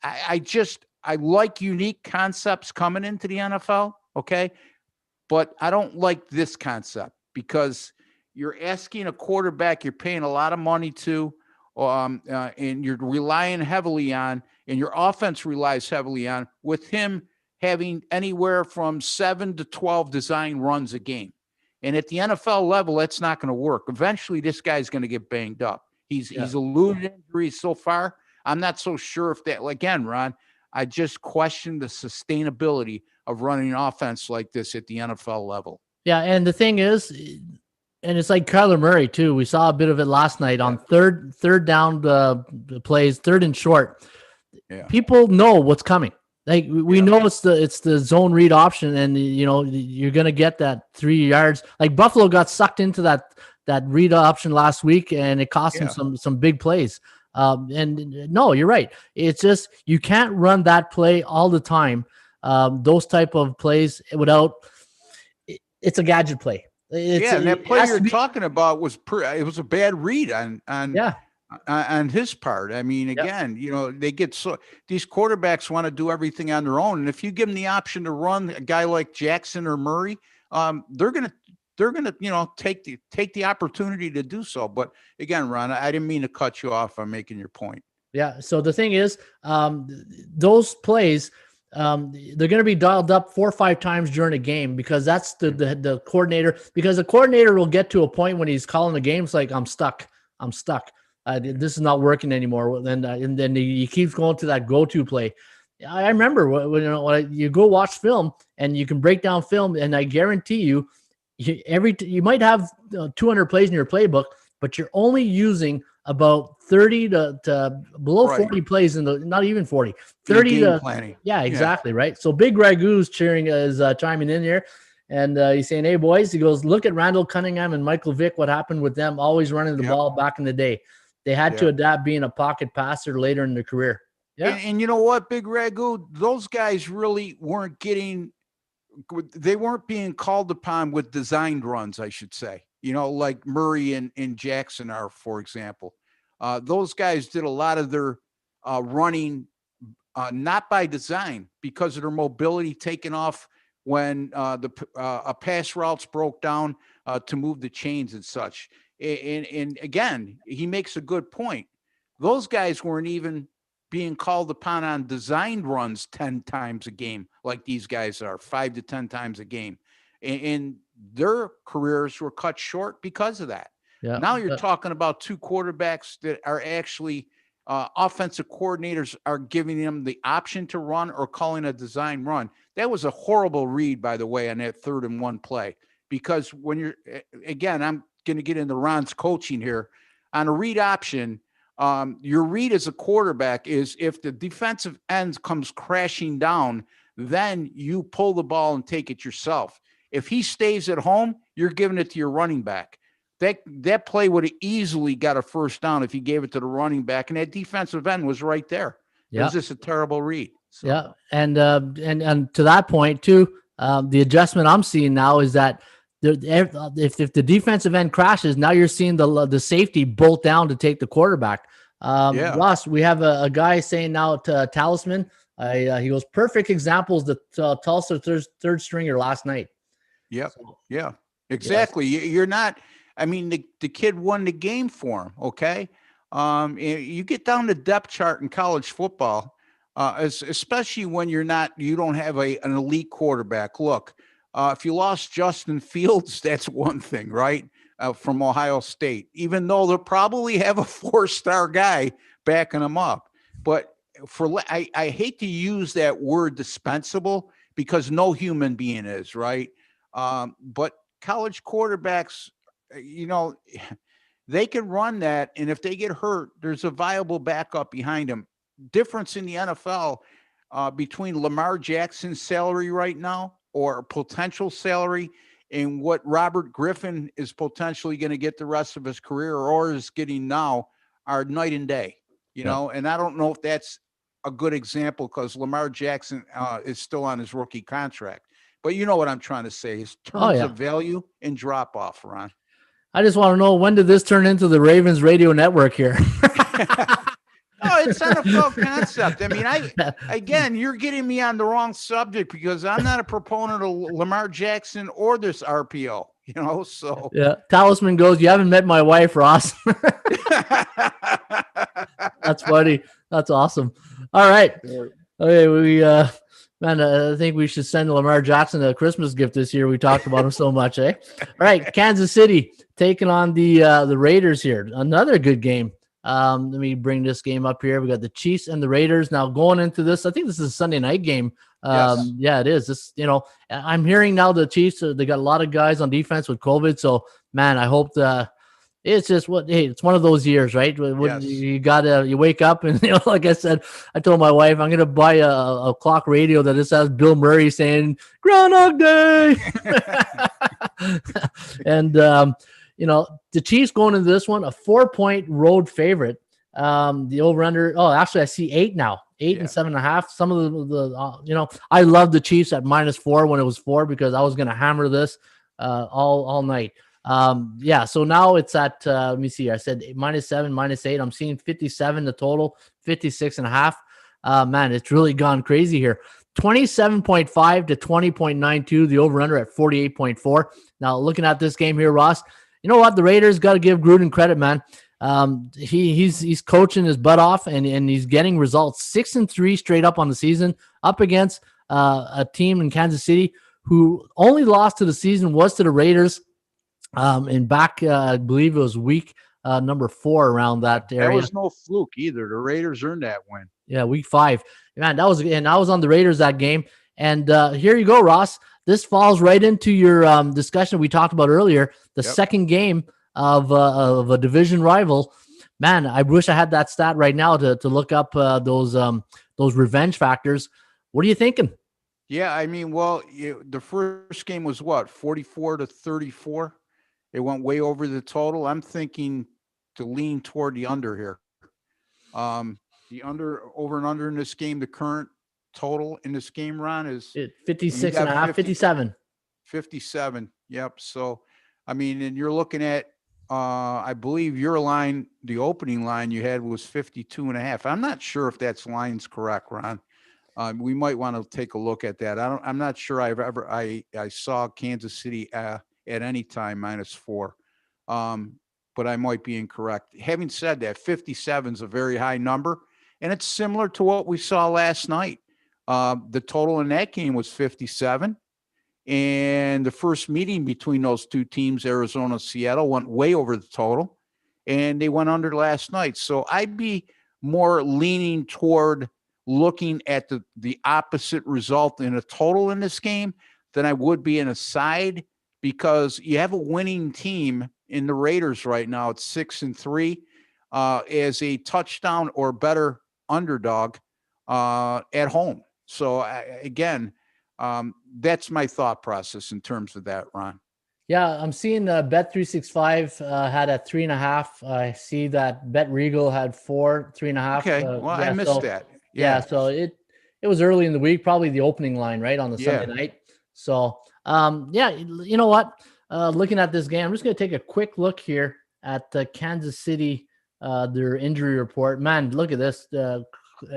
I like unique concepts coming into the NFL, okay? But I don't like this concept because you're asking a quarterback you're paying a lot of money to, and you're relying heavily on, and your offense relies heavily on, with him having anywhere from 7 to 12 design runs a game. And at the NFL level, that's not going to work. Eventually, this guy's going to get banged up. He's eluded injuries so far. I'm not so sure if that, again, Ron, I just question the sustainability of running an offense like this at the NFL level. Yeah, and the thing is, and it's like Kyler Murray too. We saw a bit of it last night on third down plays, third and short. Yeah. People know what's coming. Like we know it's the zone read option, and you're gonna get that 3 yards. Like Buffalo got sucked into that read option last week, and it cost them some big plays. And no, you're right. It's just you can't run that play all the time. Those type of plays without. It's a gadget play. And that play you're talking about was it was a bad read on his part. I mean, again, they get these quarterbacks want to do everything on their own, and if you give them the option to run a guy like Jackson or Murray, they're gonna take the opportunity to do so. But again, Ron, I didn't mean to cut you off on making your point. Yeah. So the thing is, those plays. They're going to be dialed up 4 or 5 times during a game because that's the coordinator. Because the coordinator will get to a point when he's calling the game, it's like I'm stuck. This is not working anymore. And then he keeps going to that go-to play. I remember when you go watch film and you can break down film, and I guarantee you, you might have 200 plays in your playbook, but you're only using about 30 to below 40 plays not even 40, 30 to planning. Yeah, exactly. Right. So Big Ragu's chiming in here, and he's saying, "Hey boys," he goes, "Look at Randall Cunningham and Michael Vick. What happened with them? Always running the ball back in the day. They had to adapt being a pocket passer later in their career." Yeah. And you know what, Big Ragu, those guys really weren't being called upon with designed runs, I should say. Like Murray and Jackson are, for example. Those guys did a lot of their running not by design, because of their mobility taking off when a pass routes broke down to move the chains and such. And again, he makes a good point. Those guys weren't even being called upon on designed runs 10 times a game like these guys are, 5 to 10 times a game. And their careers were cut short because of that. Yeah. Now you're talking about 2 quarterbacks that are actually offensive coordinators are giving them the option to run or calling a design run. That was a horrible read, by the way, on that 3rd and 1 play, because when you're, again, I'm going to get into Ron's coaching here on a read option. Your read as a quarterback is if the defensive end comes crashing down, then you pull the ball and take it yourself. If he stays at home, you're giving it to your running back. That play would have easily got a first down if you gave it to the running back, and that defensive end was right there. It was just a terrible read. So. Yeah, and to that point too, the adjustment I'm seeing now is that if the defensive end crashes, now you're seeing the safety bolt down to take the quarterback. Ross, we have a guy saying now to Talisman, he goes, perfect examples, the Tulsa third stringer last night. Yep. So, yeah, exactly. Yes. You're not. I mean, the kid won the game for him. Okay. You get down the depth chart in college football, especially when you don't have an elite quarterback. Look, if you lost Justin Fields, that's one thing, right? From Ohio State, even though they'll probably have a 4-star guy backing them up. But I hate to use that word dispensable, because no human being is, right. But college quarterbacks, they can run that, and if they get hurt, there's a viable backup behind them. Difference in the NFL between Lamar Jackson's salary right now, or potential salary, and what Robert Griffin is potentially going to get the rest of his career, or is getting now, are night and day. And I don't know if that's a good example, because Lamar Jackson is still on his rookie contract. But you know what I'm trying to say is terms of value and drop off, Ron. I just want to know, when did this turn into the Ravens radio network here? No, it's NFL concept. I mean, again, you're getting me on the wrong subject, because I'm not a proponent of Lamar Jackson or this RPO, so. Yeah. Talisman goes, you haven't met my wife, Ross. That's funny. That's awesome. All right. Okay. Man, I think we should send Lamar Jackson a Christmas gift this year. We talked about him so much, eh? All right, Kansas City taking on the Raiders here. Another good game. Let me bring this game up here. We got the Chiefs and the Raiders. Now going into this, I think this is a Sunday night game. Yes. Yeah, it is. This, I'm hearing now the Chiefs, they got a lot of guys on defense with COVID. So, man, I hope it's just it's one of those years, right? Yes. You wake up and, like I said, I told my wife, I'm going to buy a clock radio that just has Bill Murray saying Groundhog Day. And, the Chiefs going into this one, a 4-point road favorite. The over under. Oh, actually I see 8 now, 8 and 7.5. Some of the I love the Chiefs at -4 when it was 4 because I was going to hammer this all night. So now it's at, let me see. I said -7, -8. I'm seeing 57 the total, 56.5. Man, it's really gone crazy here. 27.5 to 20.92. The over under at 48.4. Now looking at this game here, Ross, you know what? The Raiders got to give Gruden credit, man. He's coaching his butt off and he's getting results. 6-3 straight up on the season up against a team in Kansas City who only lost to the season was to the Raiders. And back, I believe it was week number 4 around that area. That was no fluke either. The Raiders earned that win. Yeah, week 5. Man, I was on the Raiders that game. And here you go, Ross. This falls right into your discussion we talked about earlier. The second game of a division rival. Man, I wish I had that stat right now to look up those revenge factors. What are you thinking? Yeah, I mean, well, the first game was what, 44-34. It went way over the total. I'm thinking to lean toward the under here. The over and under in this game, the current total in this game, Ron, is 56.5, 57. 57. Yep. So, I mean, and you're looking at, I believe your line, the opening line you had was 52.5. I'm not sure if that's line's correct, Ron. We might want to take a look at that. I'm not sure I saw Kansas City at any time -4. But I might be incorrect. Having said that, 57 is a very high number, and it's similar to what we saw last night. The total in that game was 57, and the first meeting between those two teams, Arizona, Seattle, went way over the total, and they went under last night. So I'd be more leaning toward looking at the opposite result in a total in this game than I would be in a side, because you have a winning team in the Raiders right now at 6-3 as a touchdown or better underdog at home. So again, that's my thought process in terms of that, Ron. Yeah, I'm seeing Bet365 had at 3.5. I see that Bet Regal had 3.5. Okay, well, I missed that. Yeah, so it was early in the week, probably the opening line, right, on the Sunday night. So, you know what? Looking at this game, I'm just going to take a quick look here at Kansas City, their injury report. Man, look at this.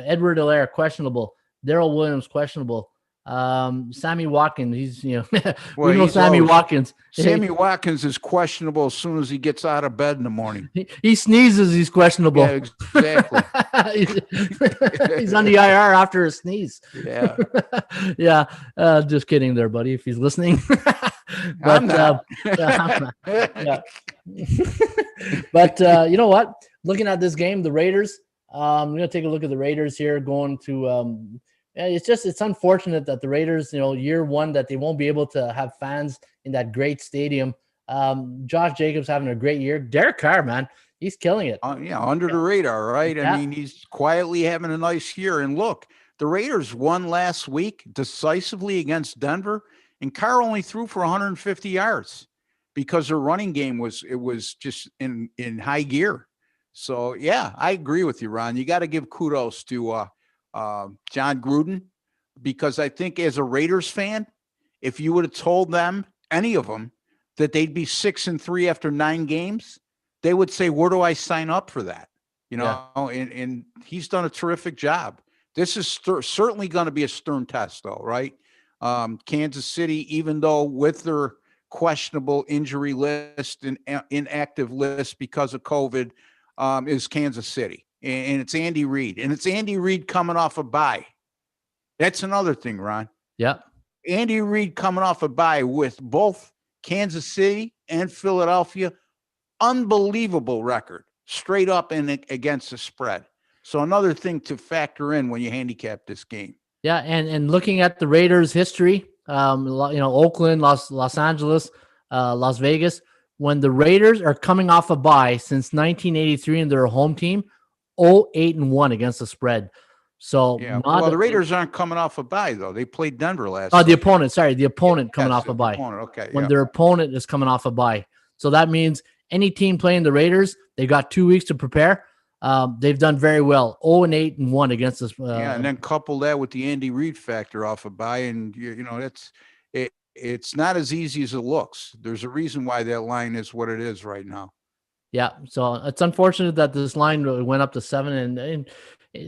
Edward Helaire, questionable. Darrell Williams, questionable. Sammy Watkins, he's, we know Sammy Watkins. Sammy Watkins is questionable as soon as he gets out of bed in the morning. He sneezes, he's questionable. Yeah, exactly. He's on the IR after a sneeze. Yeah. Yeah. Just kidding there, buddy, if he's listening. But, I'm not. Yeah. But you know what? Looking at this game, the Raiders, I'm going to take a look at the Raiders here going to it's unfortunate that the Raiders, year one, that they won't be able to have fans in that great stadium. Josh Jacobs having a great year. Derek Carr, man, he's killing it. Under the radar, right? Yeah. I mean, he's quietly having a nice year. And look, the Raiders won last week decisively against Denver, and Carr only threw for 150 yards because their running game was just in high gear. So yeah, I agree with you, Ron. You got to give kudos to John Gruden, because I think as a Raiders fan, if you would have told them, any of them, that they'd be 6-3 after 9 games, they would say, where do I sign up for that? And he's done a terrific job. This is certainly going to be a stern test though, right? Kansas City, even though with their questionable injury list and inactive list because of COVID, is Kansas City. And it's Andy Reid. And it's Andy Reid coming off a bye. That's another thing, Ron. Yeah. Andy Reid coming off a bye with both Kansas City and Philadelphia. Unbelievable record, straight up and against the spread. So another thing to factor in when you handicap this game. Yeah, and looking at the Raiders' history, Oakland, Los Angeles, Las Vegas, when the Raiders are coming off a bye since 1983 and they're a home team, 0-8-1 against the spread. So the Raiders aren't coming off a bye though. They played Denver last. The opponent coming off a bye. Okay, when their opponent is coming off a bye, so that means any team playing the Raiders, they got 2 weeks to prepare. They've done very well, 0-8-1 against this. And then couple that with the Andy Reid factor off a bye, and it's not as easy as it looks. There's a reason why that line is what it is right now. Yeah, so it's unfortunate that this line went up to 7, and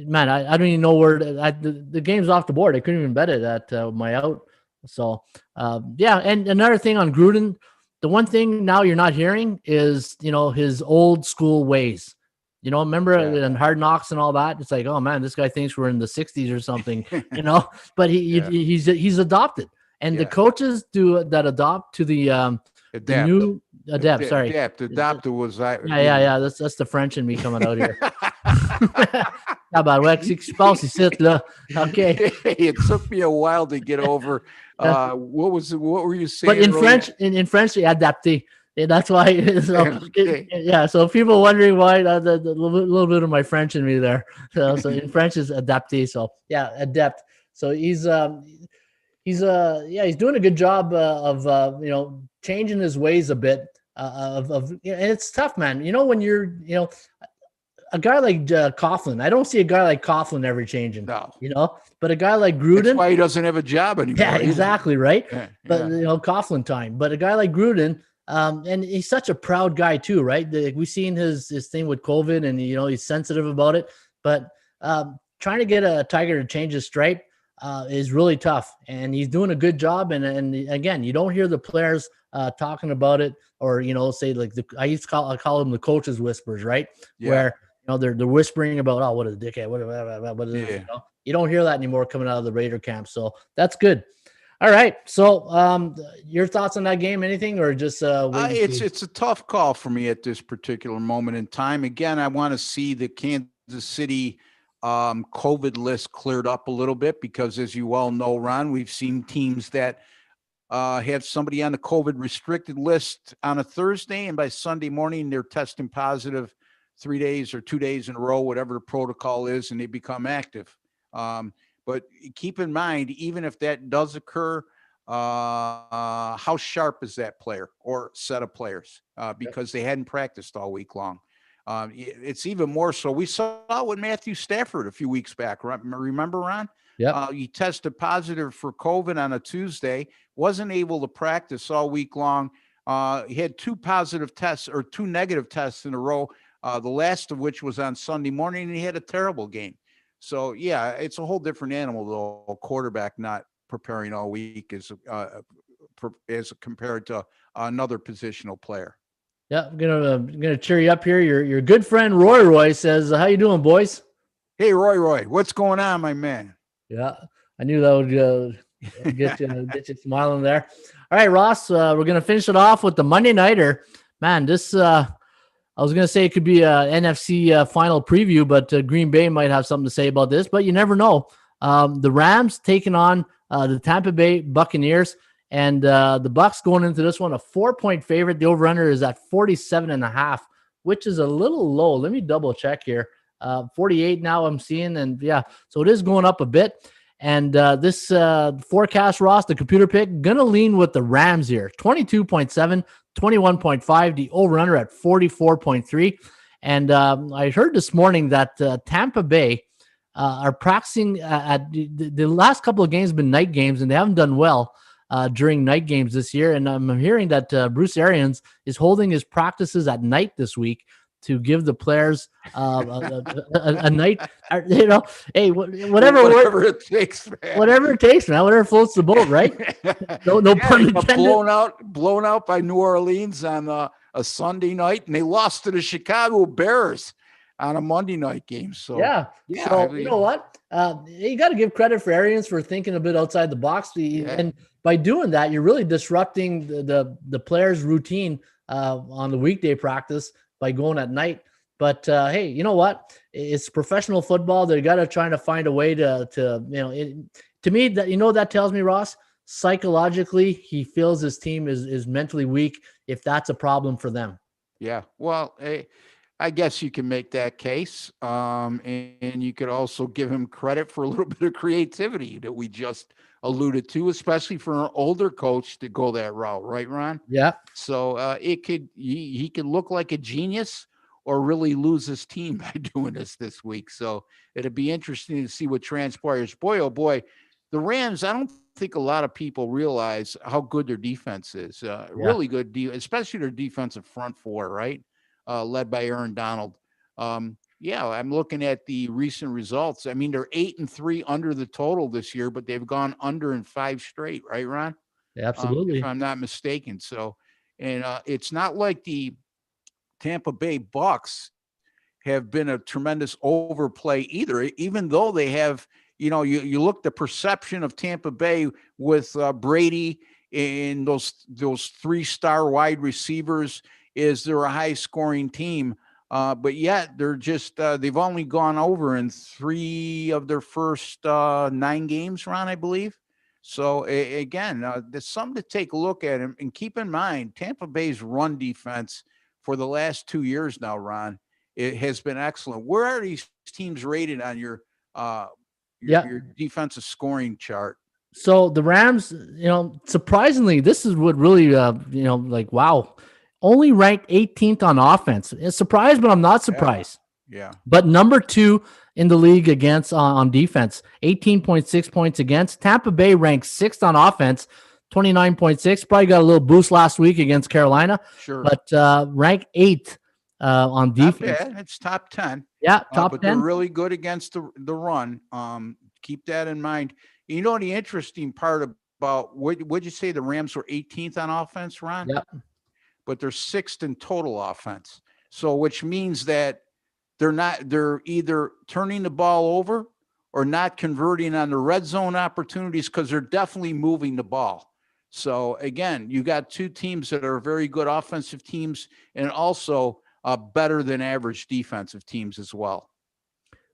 man, I don't even know where the game's off the board. I couldn't even bet it at my out. So and another thing on Gruden, the one thing now you're not hearing is his old school ways. Remember in Hard Knocks and all that? It's like, oh man, this guy thinks we're in the 60s or something, but he's adopted. And the coaches adopt to the new adapt. Sorry, adapted was that? Yeah. That's the French in me coming out here. What okay. It took me a while to get over. What were you saying? But in French, they adapté. Yeah, that's why. So people wondering why the little bit of my French in me there. So in French is adapté. So adept. So he's doing a good job of changing his ways a bit. And it's tough, man. When you're a guy like Coughlin, I don't see a guy like Coughlin ever changing. No, but a guy like Gruden, that's why he doesn't have a job anymore. Yeah, exactly right. Yeah, but Coughlin time. But a guy like Gruden. And he's such a proud guy too, right? We've seen his thing with COVID, and he's sensitive about it. But trying to get a Tiger to change his stripe is really tough, and he's doing a good job. And again, you don't hear the players talking about it, or say like I call them the coaches whispers, right? Yeah. Where they're whispering about, oh, what is a dickhead? What is it? You don't hear that anymore coming out of the Raider camp, so that's good. All right. So your thoughts on that game, anything, or just it's a tough call for me at this particular moment in time. Again, I want to see the Kansas City COVID list cleared up a little bit, because as you all know, Ron, we've seen teams that have somebody on the COVID restricted list on a Thursday, and by Sunday morning they're testing positive 3 days or 2 days in a row, whatever the protocol is, and they become active. But keep in mind, even if that does occur, how sharp is that player or set of players? Because they hadn't practiced all week long. It's even more so. We saw it with Matthew Stafford a few weeks back. Remember, Ron? Yeah. He tested positive for COVID on a Tuesday, wasn't able to practice all week long. He had 2 positive tests or 2 negative tests in a row, the last of which was on Sunday morning, and he had a terrible game. So, yeah, it's a whole different animal, though. A quarterback not preparing all week is as compared to another positional player. Yeah, I'm gonna cheer you up here. Your good friend Roy says, "How you doing, boys?" Hey, Roy, what's going on, my man? Yeah, I knew that would get you smiling there. All right, Ross, we're gonna finish it off with the Monday nighter. Man, this I was going to say it could be a NFC final preview, but Green Bay might have something to say about this, but you never know. The Rams taking on the Tampa Bay Buccaneers, and the Bucs going into this one a 4-point favorite. The over-under is at 47.5, which is a little low. Let me double check here. 48 now I'm seeing, and so it is going up a bit. And this forecast, Ross, the computer pick, going to lean with the Rams here. 22.7, 21.5, the over-under at 44.3. And I heard this morning that Tampa Bay are practicing at the last couple of games have been night games, and they haven't done well during night games this year. And I'm hearing that Bruce Arians is holding his practices at night this week to give the players a night, hey, whatever it takes, man. Whatever it takes, man. Whatever floats the boat, right? No pun intended. Blown out by New Orleans on a Sunday night, and they lost to the Chicago Bears. on a Monday night game. So yeah. So you know what? You got to give credit for Arians for thinking a bit outside the box. And by doing that, you're really disrupting the players' routine on the weekday practice by going at night. But hey, you know what? It's professional football. They got to try to find a way to to me, that that tells me, Ross, psychologically he feels his team is mentally weak if that's a problem for them. Yeah. Well, I guess you can make that case. And you could also give him credit for a little bit of creativity that we just alluded to, especially for an older coach to go that route. Right, Ron? Yeah. So he could look like a genius or really lose his team by doing this week. So it'd be interesting to see what transpires. Boy, oh boy, the Rams, I don't think a lot of people realize how good their defense is. Really good, especially their defensive front four, right? Led by Aaron Donald. I'm looking at the recent results. I mean, they're 8-3 under the total this year, but they've gone under in 5 straight, right, Ron? Yeah, absolutely. If I'm not mistaken. So, and it's not like the Tampa Bay Bucs have been a tremendous overplay either, even though they have, you look the perception of Tampa Bay with Brady and those 3-star wide receivers is they're a high scoring team. But yet they're just, they've only gone over in 3 of their first 9 games, Ron, I believe. So again, there's something to take a look at, and keep in mind, Tampa Bay's run defense for the last 2 years now, Ron, it has been excellent. Where are these teams rated on your defensive scoring chart? So the Rams, surprisingly, this is what really, wow, only ranked 18th on offense. It's surprised, but I'm not surprised. Yeah. But number 2 in the league against on defense, 18.6 points against. Tampa Bay ranked 6th on offense, 29.6. Probably got a little boost last week against Carolina. Sure. But ranked 8th on defense. Not bad. It's top 10. Yeah, top 10. But they're really good against the run. Keep that in mind. You know the interesting part about, would you say the Rams were 18th on offense, Ron? Yep. But they're 6th in total offense. So which means that they're either turning the ball over or not converting on the red zone opportunities, because they're definitely moving the ball. So again, you got 2 teams that are very good offensive teams and also better than average defensive teams as well.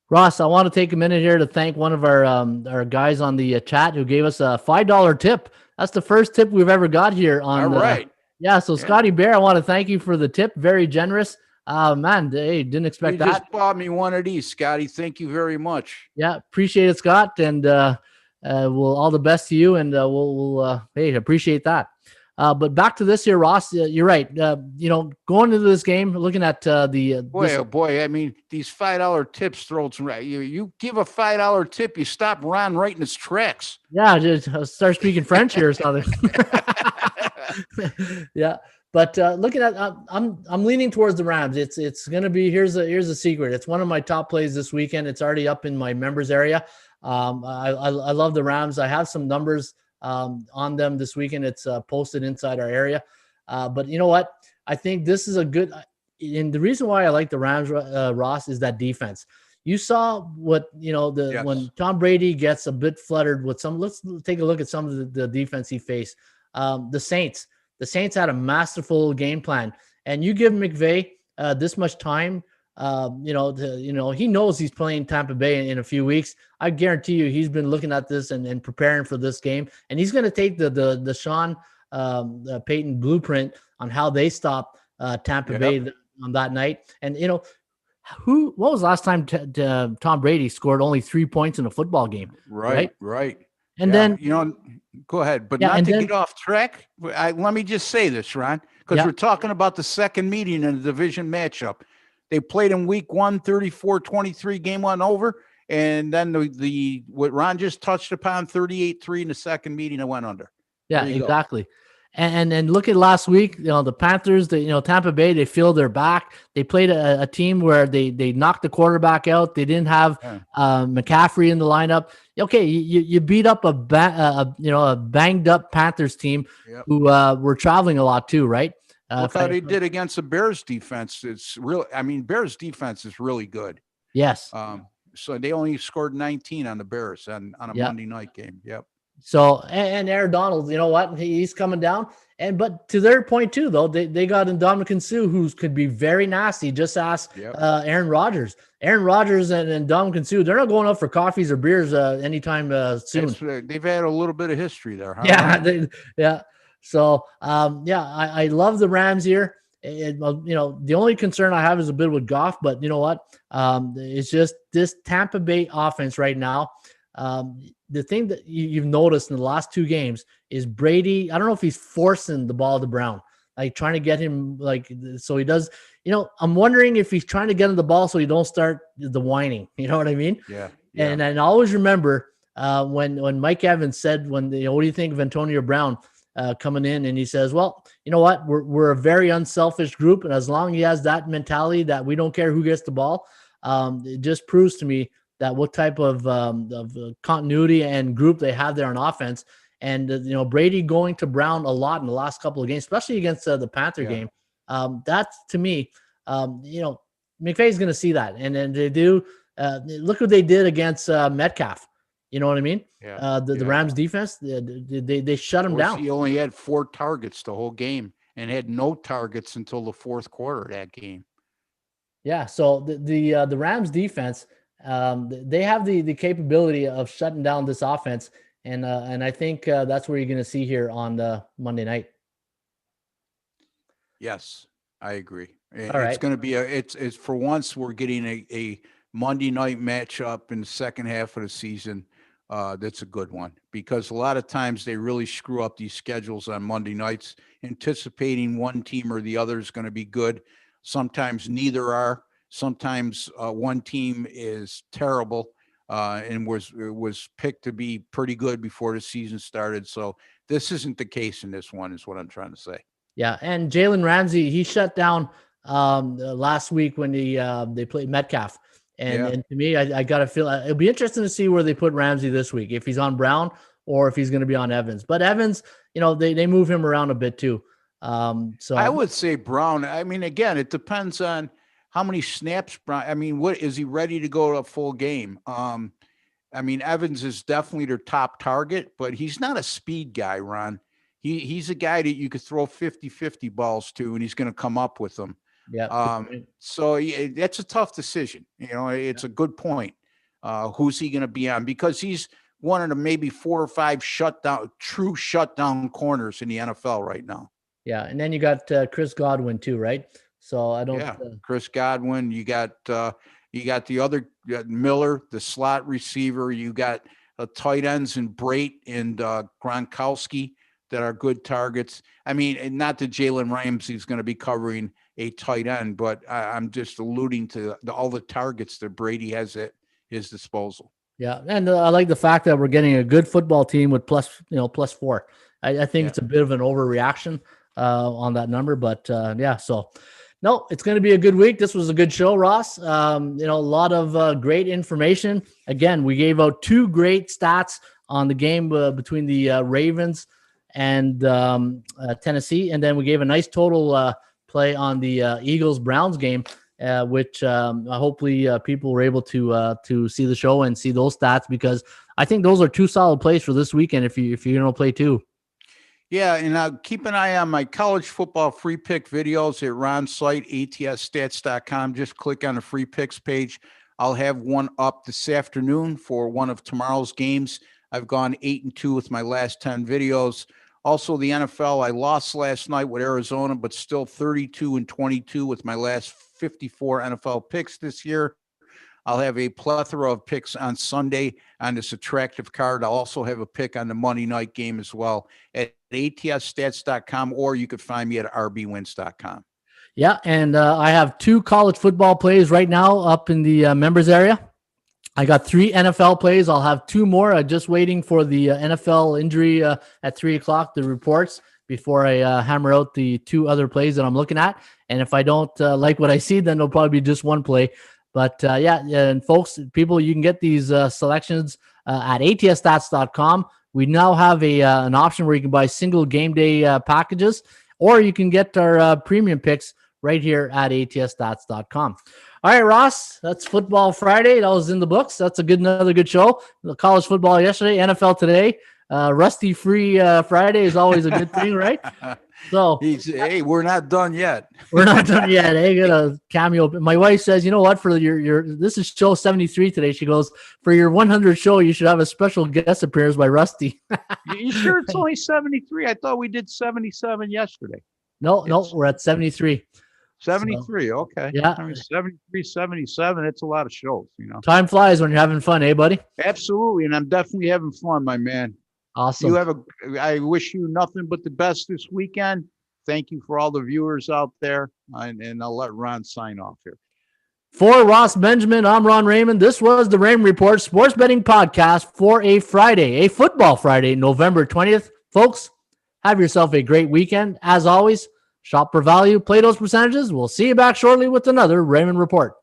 Ross, I want to take a minute here to thank one of our guys on the chat who gave us a $5 tip. That's the first tip we've ever got here on. All right. So Scotty Bear, I want to thank you for the tip. Very generous. Man, hey, didn't expect that. You just bought me one of these, Scotty. Thank you very much. Yeah, appreciate it, Scott. And we'll all the best to you. And we'll appreciate that. But back to this here, Ross. You're right. Going into this game, looking at oh boy. I mean, these $5 tips throw some. You give a $5 tip, you stop Ron right in his tracks. Yeah, just start speaking French here or something. Yeah. But looking at, I'm leaning towards the Rams. It's going to be, here's a secret. It's one of my top plays this weekend. It's already up in my members area. I love the Rams. I have some numbers on them this weekend. It's posted inside our area. But you know what? I think this is a good, and the reason why I like the Rams, Ross, is that defense. You saw what, when Tom Brady gets a bit fluttered with let's take a look at some of the defense he faced. The Saints had a masterful game plan, and you give McVay this much time, he knows he's playing Tampa Bay in a few weeks. I guarantee you he's been looking at this and preparing for this game, and he's going to take the Sean Payton blueprint on how they stop Tampa Bay on that night. And what was the last time Tom Brady scored only 3 points in a football game? Right. And then, go ahead, but not to get off track. Let me just say this, Ron, because we're talking about the second meeting in the division matchup. They played in week 1, 34-23, game 1 over. And then what Ron just touched upon, 38-3 in the second meeting, it went under. Yeah, exactly. And look at last week, the Panthers, Tampa Bay, they feel their back. They played a team where they knocked the quarterback out. They didn't have McCaffrey in the lineup. Okay, you beat up a banged up Panthers team who were traveling a lot too, right? Look how they did against the Bears defense. It's real. I mean, Bears defense is really good. Yes. So they only scored 19 on the Bears on a Monday night game. Yep. So, and Aaron Donald, you know what? He's coming down. But to their point too, though, they got Ndamukong Suh, who could be very nasty. Just ask Aaron Rodgers. Aaron Rodgers and Ndamukong Suh, they're not going up for coffees or beers anytime soon. They've had a little bit of history there, huh? Yeah. So, I love the Rams here. The only concern I have is a bit with Goff, but you know what? It's just this Tampa Bay offense right now. The thing that you've noticed in the last two games is Brady. I don't know if he's forcing the ball to Brown, like trying to get him, so he does. I'm wondering if he's trying to get him the ball so he don't start the whining. You know what I mean? Yeah. And I always remember when Mike Evans said, what do you think of Antonio Brown coming in? And he says, well, you know what? We're a very unselfish group, and as long as he has that mentality that we don't care who gets the ball, it just proves to me that what type of continuity and group they have there on offense. And, Brady going to Brown a lot in the last couple of games, especially against the Panther game. That's, to me, McVay's going to see that. And then they do. Look what they did against Metcalf. You know what I mean? Yeah. The Rams defense, they shut him down. He only had 4 targets the whole game and had no targets until the fourth quarter of that game. Yeah. So the Rams defense, they have the capability of shutting down this offense, and I think that's where you're going to see here on the Monday night. Yes, I agree. All right. It's going to be it's for once we're getting a Monday night matchup in the second half of the season. That's a good one, because a lot of times they really screw up these schedules on Monday nights, anticipating one team or the other is going to be good. Sometimes neither are. Sometimes one team is terrible and was picked to be pretty good before the season started. So this isn't the case in this one, is what I'm trying to say. Yeah, and Jalen Ramsey, he shut down last week when they played Metcalf. And to me, I got to feel it'll be interesting to see where they put Ramsey this week, if he's on Brown or if he's going to be on Evans. But Evans, they move him around a bit too. So I would say Brown. I mean, again, it depends on how many snaps Brown. I mean, what is he ready to go to a full game? I mean, Evans is definitely their top target, but he's not a speed guy, Ron. He's a guy that you could throw 50-50 balls to, and he's going to come up with them. Yeah. So that's a tough decision. It's a good point. Who's he going to be on? Because he's one of the maybe 4 or 5 true shutdown corners in the NFL right now. Yeah. And then you got Chris Godwin too, right? So I don't. Yeah, Chris Godwin. You got the other Miller, the slot receiver. You got tight ends and Brait and Gronkowski that are good targets. I mean, and not that Jalen Ramsey is going to be covering a tight end, but I'm just alluding to all the targets that Brady has at his disposal. Yeah, and I like the fact that we're getting a good football team with plus 4. I think it's a bit of an overreaction on that number, but so. No, it's going to be a good week. This was a good show, Ross. A lot of great information. Again, we gave out 2 great stats on the game between the Ravens and Tennessee, and then we gave a nice total play on the Eagles-Browns game, which hopefully people were able to see the show and see those stats, because I think those are 2 solid plays for this weekend if you're going to play 2. Yeah, and keep an eye on my college football free pick videos at Ron's site, atsstats.com. Just click on the free picks page. I'll have one up this afternoon for one of tomorrow's games. I've gone 8-2 with my last 10 videos. Also, the NFL, I lost last night with Arizona, but still 32-22 with my last 54 NFL picks this year. I'll have a plethora of picks on Sunday on this attractive card. I'll also have a pick on the Monday night game as well at atsstats.com, or you could find me at rbwins.com. Yeah, and I have 2 college football plays right now up in the members area. I got 3 NFL plays. I'll have 2 more. Just waiting for the NFL injury at 3:00, the reports, before I hammer out the 2 other plays that I'm looking at. And if I don't like what I see, then there'll probably be just 1 play. But and folks, people, you can get these selections at atsstats.com. We now have an option where you can buy single game day packages, or you can get our premium picks right here at atsstats.com. All right, Ross, that's Football Friday. That was in the books. That's another good show. The college football yesterday, NFL today. Rusty free Friday is always a good thing, right? So hey, we're not done yet. We're not done yet. Hey, got a cameo. My wife says, you know what? For your this is show 73 today. She goes, for your 100 show, you should have a special guest appearance by Rusty. You sure it's only 73? I thought we did 77 yesterday. No, we're at 73. 73. So, okay. Yeah. I mean, 73, 77. It's a lot of shows, you know. Time flies when you're having fun, eh, buddy? Absolutely. And I'm definitely having fun, my man. Awesome. I wish you nothing but the best this weekend. Thank you for all the viewers out there. And I'll let Ron sign off here. For Ross Benjamin, I'm Ron Raymond. This was the Raymond Report Sports Betting Podcast for a Friday, a Football Friday, November 20th. Folks, have yourself a great weekend. As always, shop for value, play those percentages. We'll see you back shortly with another Raymond Report.